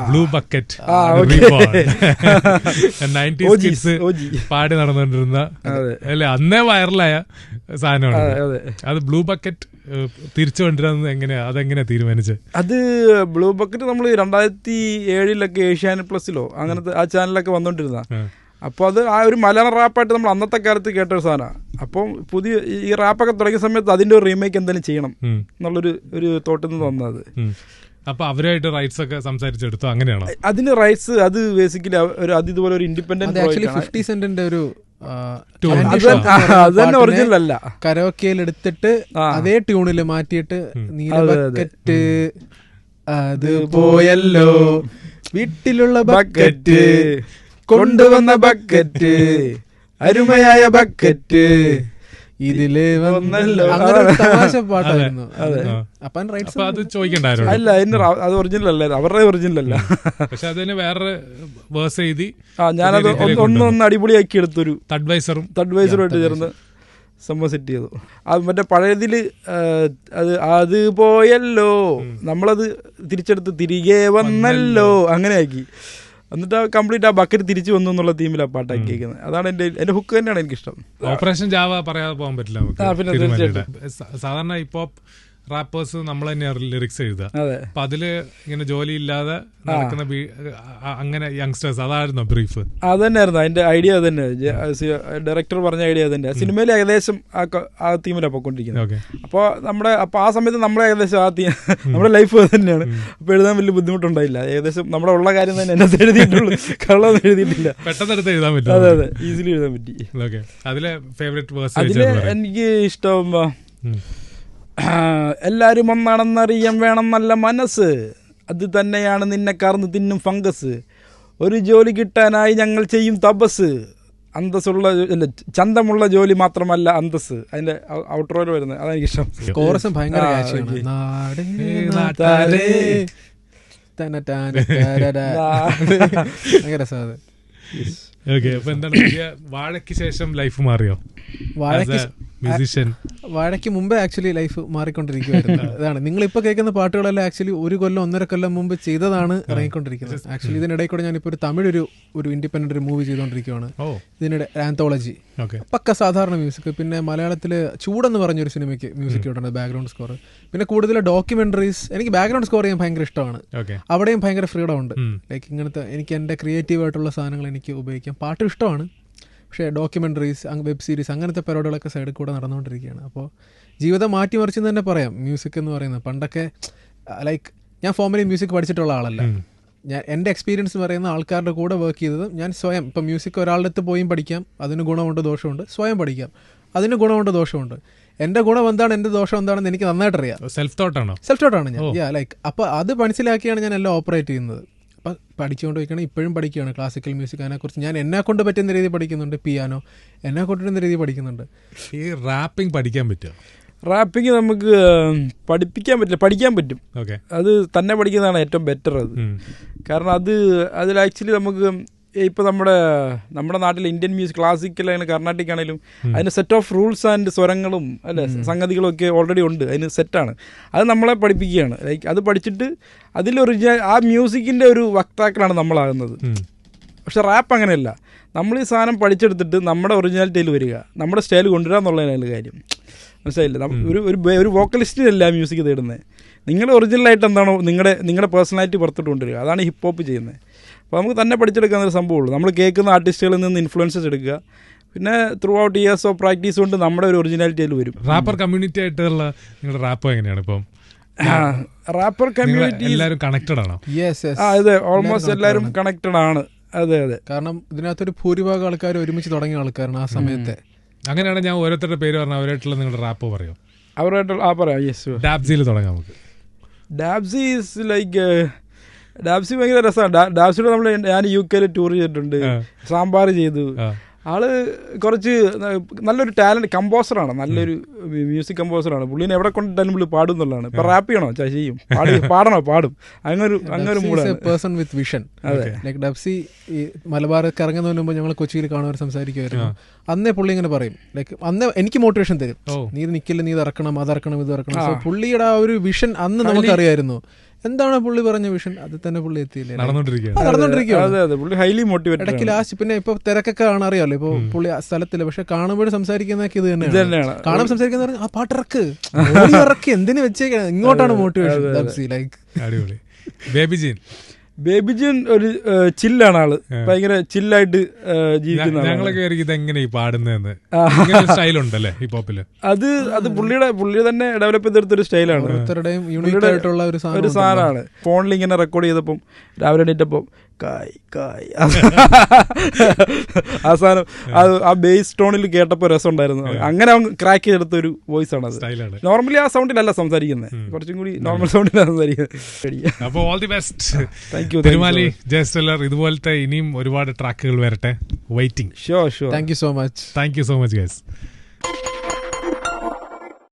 ബ്ലൂ ബക്കറ്റ്. 90s കിഡ്സ് പാടി നടന്നുകൊണ്ടിരുന്ന അല്ലെ, അന്നേ വൈറലായ സാധനമാണ് അത്. ബ്ലൂ ബക്കറ്റ് തിരിച്ചു കൊണ്ടുവരുന്നത് അതെങ്ങനെയാ തീരുമാനിച്ചത്? അത് ബ്ലൂ ബക്കറ്റ് നമ്മൾ 2007 ഏഷ്യാനെറ്റ് പ്ലസിലോ അങ്ങനത്തെ ആ ചാനലൊക്കെ വന്നോണ്ടിരുന്ന. അപ്പോൾ അത് ആ ഒരു മലയാളം റാപ്പായിട്ട് നമ്മൾ അന്നത്തെ കാലത്ത് കേട്ട ഒരു സാധനമാണ്. അപ്പം പുതിയ ഈ റാപ്പൊക്കെ തുടങ്ങിയ സമയത്ത് അതിൻ്റെ ഒരു റീമേക്ക് എന്തെങ്കിലും ചെയ്യണം എന്നുള്ളൊരു തോട്ടിൽ നിന്ന് വന്നത്. അപ്പൊ അവരായിട്ട് റൈറ്റ്സ് ഒക്കെ സംസാരിച്ചെടുത്തു, അങ്ങനെയാണോ? അതിന് റൈറ്റ്സ് അത് ബേസിക്കലി ഇതുപോലെ ഒരു ഇൻഡിപെൻഡന്റ് 50 സെന്റിന്റെ ഒരു അത് തന്നെ ഒറിജിനൽ അല്ല, കരോക്കയിൽ എടുത്തിട്ട് അതേ ട്യൂണിൽ മാറ്റിയിട്ട് നീല ബക്കറ്റ് അത് പോയല്ലോ, വീട്ടിലുള്ള ബക്കറ്റ് കൊണ്ടുവന്ന ബക്കറ്റ്, അരുമയായ ബക്കറ്റ് ഇതില് വന്നല്ലോ, തമാശ പാട്ടായിരുന്നു. അത് ചോദിക്കണ്ടായിരുന്നു. അല്ല, അത് ഒറിജിനൽ അല്ല, അവരുടെ ഒറിജിനൽ അല്ല. പക്ഷെ അതിന് വേറെ വേഴ്സ് എഴുതി ഞാനത് ഒന്ന് അടിപൊളിയാക്കി എടുത്തൊരു തഡ്വൈസറുമായിട്ട് ചേർന്ന് സംഭവം സെറ്റ് ചെയ്തു. അത് മറ്റേ പഴയതില് അത് പോയല്ലോ, നമ്മളത് തിരിച്ചെടുത്ത് തിരികെ വന്നല്ലോ അങ്ങനെ ആക്കി. എന്നിട്ട് കംപ്ലീറ്റ് ആ ബക്കറ്റ് തിരിച്ചു വന്നു എന്നുള്ള തീമിലാണ് പാട്ടാക്കി കേൾക്കുന്നത്. അതാണ് എന്റെ ഹുക്ക് തന്നെയാണ് എനിക്കിഷ്ടം. ഓപ്പറേഷൻ ജാവ പറയാതെ പോകാൻ പറ്റില്ല നമുക്ക്. സാധാരണ ഹിപ്പ് ഹോപ്പ് റാപ്പേഴ്സ് നമ്മൾ തന്നെയാണ് ലിറിക്സ് എഴുതുക. അപ്പൊ അതില് ഇങ്ങനെ ജോലി ഇല്ലാതെ നടക്കുന്ന അങ്ങനെ യങ്സ്റ്റേഴ്സ്, അതായിരുന്നു ബ്രീഫ്. അത് തന്നെയായിരുന്നു അതിന്റെ ഐഡിയ. അത് തന്നെ ഡയറക്ടർ പറഞ്ഞ ഐഡിയ തന്നെ. സിനിമയിൽ ഏകദേശം ആ തീമിലാണ് പോയിക്കൊണ്ടിരിക്കുന്നത്. അപ്പോൾ ആ സമയത്ത് നമ്മളെ ഏകദേശം നമ്മുടെ ലൈഫ് അത് തന്നെയാണ്. അപ്പോൾ എഴുതാൻ വലിയ ബുദ്ധിമുട്ടുണ്ടായില്ല. ഏകദേശം നമ്മുടെ ഉള്ള കാര്യം തന്നെ എന്നെ എഴുതിയിട്ടുള്ളൂ, കള്ളൊന്നും എഴുതിയിട്ടില്ല. പെട്ടെന്ന് എഴുതാൻ പറ്റും. അതെ, ഈസിലി എഴുതാൻ പറ്റി. അതില് എനിക്ക് ഇഷ്ടം എല്ലാരും ഒന്നാണെന്നറിയാൻ വേണം നല്ല മനസ്സ്, അത് തന്നെയാണ് നിന്നെ കാർന്ന് തിന്നും ഫംഗസ്, ഒരു ജോലി കിട്ടാനായി ഞങ്ങൾ ചെയ്യും തപസ്, അന്തസ്സുള്ള ചന്തമുള്ള ജോലി മാത്രമല്ല അന്തസ്. അതിന്റെ ഔട്ട്റോയിൽ വരുന്നത് അതെനിക്കിഷ്ടം. കോറസും ഭയങ്കര രസമാണ്. വാഴയ്ക്ക് ശേഷം ലൈഫ് മാറിയോ? വാഴയ്ക്ക് മുമ്പേ ആക്ച്വലി ലൈഫ് മാറിക്കൊണ്ടിരിക്കുകയായിരുന്നു. അതാണ് നിങ്ങളിപ്പോ കേൾക്കുന്ന പാട്ടുകളെല്ലാം ആക്ച്വലി 1 കൊല്ലം 1.5 കൊല്ലം മുമ്പ് ചെയ്തതാണ് ഇറങ്ങിക്കൊണ്ടിരിക്കുന്നത്. ആക്ച്വലി ഇതിനിടയിൽ കൂടെ ഞാനിപ്പോ ഒരു തമിഴ് ഒരു ഇൻഡിപെൻഡന്റ് ഒരു മൂവി ചെയ്തുകൊണ്ടിരിക്കുകയാണ്. ഇതിനിടെ ആന്തോളജി, പക്ക സാധാരണ മ്യൂസിക്. പിന്നെ മലയാളത്തില് ചൂടെന്ന് പറഞ്ഞൊരു സിനിമയ്ക്ക് മ്യൂസിക് ഇടുന്നത്, ബാക്ക്ഗ്രൗണ്ട് സ്കോർ. പിന്നെ കൂടുതൽ ഡോക്യുമെന്ററീസ്. എനിക്ക് ബാക്ക്ഗ്രൗണ്ട് സ്കോർ ചെയ്യാൻ ഭയങ്കര ഇഷ്ടമാണ്. അവിടെയും ഭയങ്കര ഫ്രീഡം ഉണ്ട്. ലൈക്ക് ഇങ്ങനത്തെ എനിക്ക് എൻ്റെ ക്രിയേറ്റീവ് ആയിട്ടുള്ള സാധനങ്ങൾ എനിക്ക് ഉപയോഗിക്കാം. പാട്ടും ഇഷ്ടമാണ്, പക്ഷേ ഡോക്യുമെൻ്ററീസ്, വെബ് സീരീസ്, അങ്ങനത്തെ പരിപാടികളൊക്കെ സൈഡിൽ കൂടെ നടന്നുകൊണ്ടിരിക്കുകയാണ്. അപ്പോൾ ജീവിതം മാറ്റിമറിച്ചെന്ന് തന്നെ പറയാം മ്യൂസിക് എന്ന് പറയുന്നത്. പണ്ടൊക്കെ ലൈക്ക് ഞാൻ ഫോർമലി മ്യൂസിക് പഠിച്ചിട്ടുള്ള ആളല്ല. ഞാൻ എൻ്റെ എക്സ്പീരിയൻസ് പറയുന്ന ആൾക്കാരുടെ കൂടെ വർക്ക് ചെയ്തത് ഞാൻ സ്വയം. ഇപ്പം മ്യൂസിക് ഒരാളുടെ അടുത്ത് പോയും പഠിക്കാം, അതിന് ഗുണമുണ്ട് ദോഷമുണ്ട്. സ്വയം പഠിക്കാം, അതിന് ഗുണമുണ്ട് ദോഷമുണ്ട്. എൻ്റെ ഗുണം എന്താണ്, എൻ്റെ ദോഷം എന്താണെന്ന് എനിക്ക് നന്നായിട്ടറിയാം. സെൽഫ് തോട്ടാണ് ഞാൻ. ലൈക്ക് അപ്പോൾ അത് മനസ്സിലാക്കിയാണ് ഞാൻ എല്ലാം ഓപ്പറേറ്റ് ചെയ്യുന്നത്. അപ്പം പഠിച്ചുകൊണ്ട് വയ്ക്കണം. ഇപ്പോഴും പഠിക്കുകയാണ് ക്ലാസിക്കൽ മ്യൂസിക്. അതിനെക്കുറിച്ച് ഞാൻ എന്നെ കൊണ്ട് പറ്റുന്ന രീതിയിൽ പഠിക്കുന്നുണ്ട്. പിയാനോ എന്നെ കൊണ്ടുവരുന്ന രീതിയിൽ പഠിക്കുന്നുണ്ട്. ഈ റാപ്പിംഗ് പഠിക്കാൻ പറ്റുമോ? റാപ്പിംഗ് നമുക്ക് പഠിപ്പിക്കാൻ പറ്റില്ല, പഠിക്കാൻ പറ്റും. അത് തന്നെ പഠിക്കുന്നതാണ് ഏറ്റവും ബെറ്റർ. അത് കാരണം അതിൽ ആക്ച്വലി നമുക്ക് ഇപ്പോൾ നമ്മുടെ നാട്ടിൽ ഇന്ത്യൻ മ്യൂസിക് ക്ലാസിക്കൽ കർണാട്ടിക് ആണെങ്കിലും അതിന് സെറ്റ് ഓഫ് റൂൾസ് ആൻഡ് സ്വരങ്ങളും അല്ലെ സംഗതികളും ഒക്കെ ഓൾറെഡി ഉണ്ട്. അതിന് സെറ്റാണ്. അത് നമ്മളെ പഠിപ്പിക്കുകയാണ്. ലൈക്ക് അത് പഠിച്ചിട്ട് അതിലൊറിജിനൽ ആ മ്യൂസിക്കിൻ്റെ ഒരു വക്താക്കളാണ് നമ്മളാകുന്നത്. പക്ഷെ റാപ്പ് അങ്ങനെയല്ല. നമ്മൾ ഈ സാധനം പഠിച്ചെടുത്തിട്ട് നമ്മുടെ ഒറിജിനാലിറ്റിയിൽ വരിക, നമ്മുടെ സ്റ്റൈൽ കൊണ്ടുവരിക എന്നുള്ളതിനാണ് കാര്യം. മനസ്സിലായില്ല? ഒരു വോക്കലിസ്റ്റിനല്ല മ്യൂസിക് തേടുന്നത്. നിങ്ങളുടെ ഒറിജിനലായിട്ട് എന്താണോ നിങ്ങളുടെ പേഴ്സണാലിറ്റി പുറത്തോട്ട് കൊണ്ടുവരിക. അതാണ് ഹിപ്പ് ഹോപ്പ് ചെയ്യുന്നത്. അപ്പോൾ നമുക്ക് തന്നെ പഠിച്ചെടുക്കാവുന്നൊരു സംഭവമുള്ളൂ. നമ്മൾ കേൾക്കുന്ന ആർട്ടിസ്റ്റുകളിൽ നിന്ന് ഇൻഫ്ലുവൻസസ് എടുക്കുക, പിന്നെ through out years of practice കൊണ്ട് നമ്മുടെ ഒരു ഒറിജിനാലിറ്റി അതിൽ വരും. റാപ്പർ കമ്മ്യൂണിറ്റി ആയിട്ടുള്ള നിങ്ങളുടെ റാപ്പ് എങ്ങനെയാണ് ഇപ്പം? റാപ്പർ കമ്മ്യൂണിറ്റി എല്ലാവരും കണക്റ്റഡ് ആണോ? അതെ, ഓൾമോസ്റ്റ് എല്ലാവരും കണക്റ്റഡ് ആണ്. അതെ. കാരണം ഇതിനകത്തൊരു ഭൂരിഭാഗം ആൾക്കാർ ഒരുമിച്ച് തുടങ്ങിയ ആൾക്കാരാണ് ആ സമയത്തെ. അങ്ങനെയാണ് ഞാൻ ഓരോരുത്തരുടെ പേര് പറഞ്ഞാൽ അവരായിട്ടുള്ള നിങ്ങളുടെ റാപ്പ് പറയും. അവരായിട്ടുള്ള പറയാം. യെസ്, ഡാബ്സിയിൽ തുടങ്ങാം നമുക്ക്. ഡാബ്സി ഈസ് ലൈക്ക് ഡാബ്സി ഭയങ്കര രസമാണ്. ഡാബ്സിയുടെ ഞാൻ UK ടൂർ ചെയ്തിട്ടുണ്ട്, സാമ്പാർ ചെയ്തു. ആള് കുറച്ച് നല്ലൊരു ടാലന്റ് കമ്പോസറാണ്, നല്ലൊരു മ്യൂസിക് കമ്പോസറാണ്. പുള്ളീനെ എവിടെ കൊണ്ടിട്ടാലും പുള്ളി പാടും എന്നുള്ളതാണ്. ഇപ്പൊ റാപ്പ് ചെയ്യണോ ചെയ്യും, പാടും. അങ്ങനെ മൂടാണ്. Person with vision. Like Dabzee ഈ മലബാർ ഇറങ്ങുന്നതിന് മുമ്പ് ഞങ്ങൾ കൊച്ചിയിൽ കാണുവാൻ സംസാരിക്കുമായിരുന്നു. അന്നേ പുള്ളി ഇങ്ങനെ പറയും, ലൈക്ക് അന്ന് എനിക്ക് മോട്ടിവേഷൻ തരും, നീ ഇത് നിൽക്കില്ല, നീ ഇത് ഇറക്കണം, അതറക്കണം, ഇത് ഇറക്കണം. സോ പുള്ളിയുടെ ആ ഒരു വിഷൻ അന്ന് നമുക്കറിയായിരുന്നു. എന്താണ് പുള്ളി പറഞ്ഞ വിഷൻ, അത് തന്നെ പുള്ളി എത്തിയില്ലേ, നടന്നുകൊണ്ടിരിക്കുകയാണ്. Highly motivated. ഇടയ്ക്ക് ലാസ്റ്റ് പിന്നെ ഇപ്പൊ തിരക്കൊക്കെ കാണാൻ അറിയാമല്ലോ, ഇപ്പൊ പുള്ളി ആ സ്ഥലത്തില്ല, പക്ഷെ കാണുമ്പോഴും സംസാരിക്കുന്നതൊക്കെ ഇത് തന്നെയാണ്. കാണുമ്പോൾ സംസാരിക്കുന്ന ആ പാട്ടിറക്ക് എന്തിനു വെച്ചേക്കാണ്, ഇങ്ങോട്ടാണ് മോട്ടിവേഷൻ. ലൈക്ക് അടിപൊളി. ബേബിജിൻ ഒരു ചില്ലാണ് ആള്, ഭയങ്കര ചില്ലായിട്ട് ജീവിക്കുന്ന. ഞങ്ങളൊക്കെ ഇതെങ്ങനെ പാടുന്നതെന്ന് സ്റ്റൈലുണ്ടല്ലേ ഹിപ്പ് ഹോപ്പില്? അത് പുള്ളി തന്നെ ഡെവലപ്പ് ചെയ്തെടുത്തൊരു സ്റ്റൈലാണ്, ഒരു സാധനമാണ്. ഫോണിൽ ഇങ്ങനെ റെക്കോർഡ് ചെയ്തപ്പം രാവിലെ എണീറ്റപ്പം കായ് ആ സാധനം ആ ബേസ് ടോണിൽ കേട്ടപ്പോൾ രസം ഉണ്ടായിരുന്നു. അങ്ങനെ അവൻ ക്രാക്ക് ചെയ്തെടുത്ത ഒരു വോയിസ് ആണ് അത്. നോർമലി ആ സൗണ്ടിലല്ല സംസാരിക്കുന്നത്, കുറച്ചും കൂടി നോർമൽ സൗണ്ടിലാണ് സംസാരിക്കുന്നത്. അപ്പോൾ ഓൾ ദി ബെസ്റ്റ്. തിരുമാലി, ജയസ്റ്റെല്ലർ, ഇതുപോലത്തെ ഇനിയും ഒരുപാട് ട്രാക്കുകൾ വരട്ടെ. Waiting. Sure. Thank you so much guys.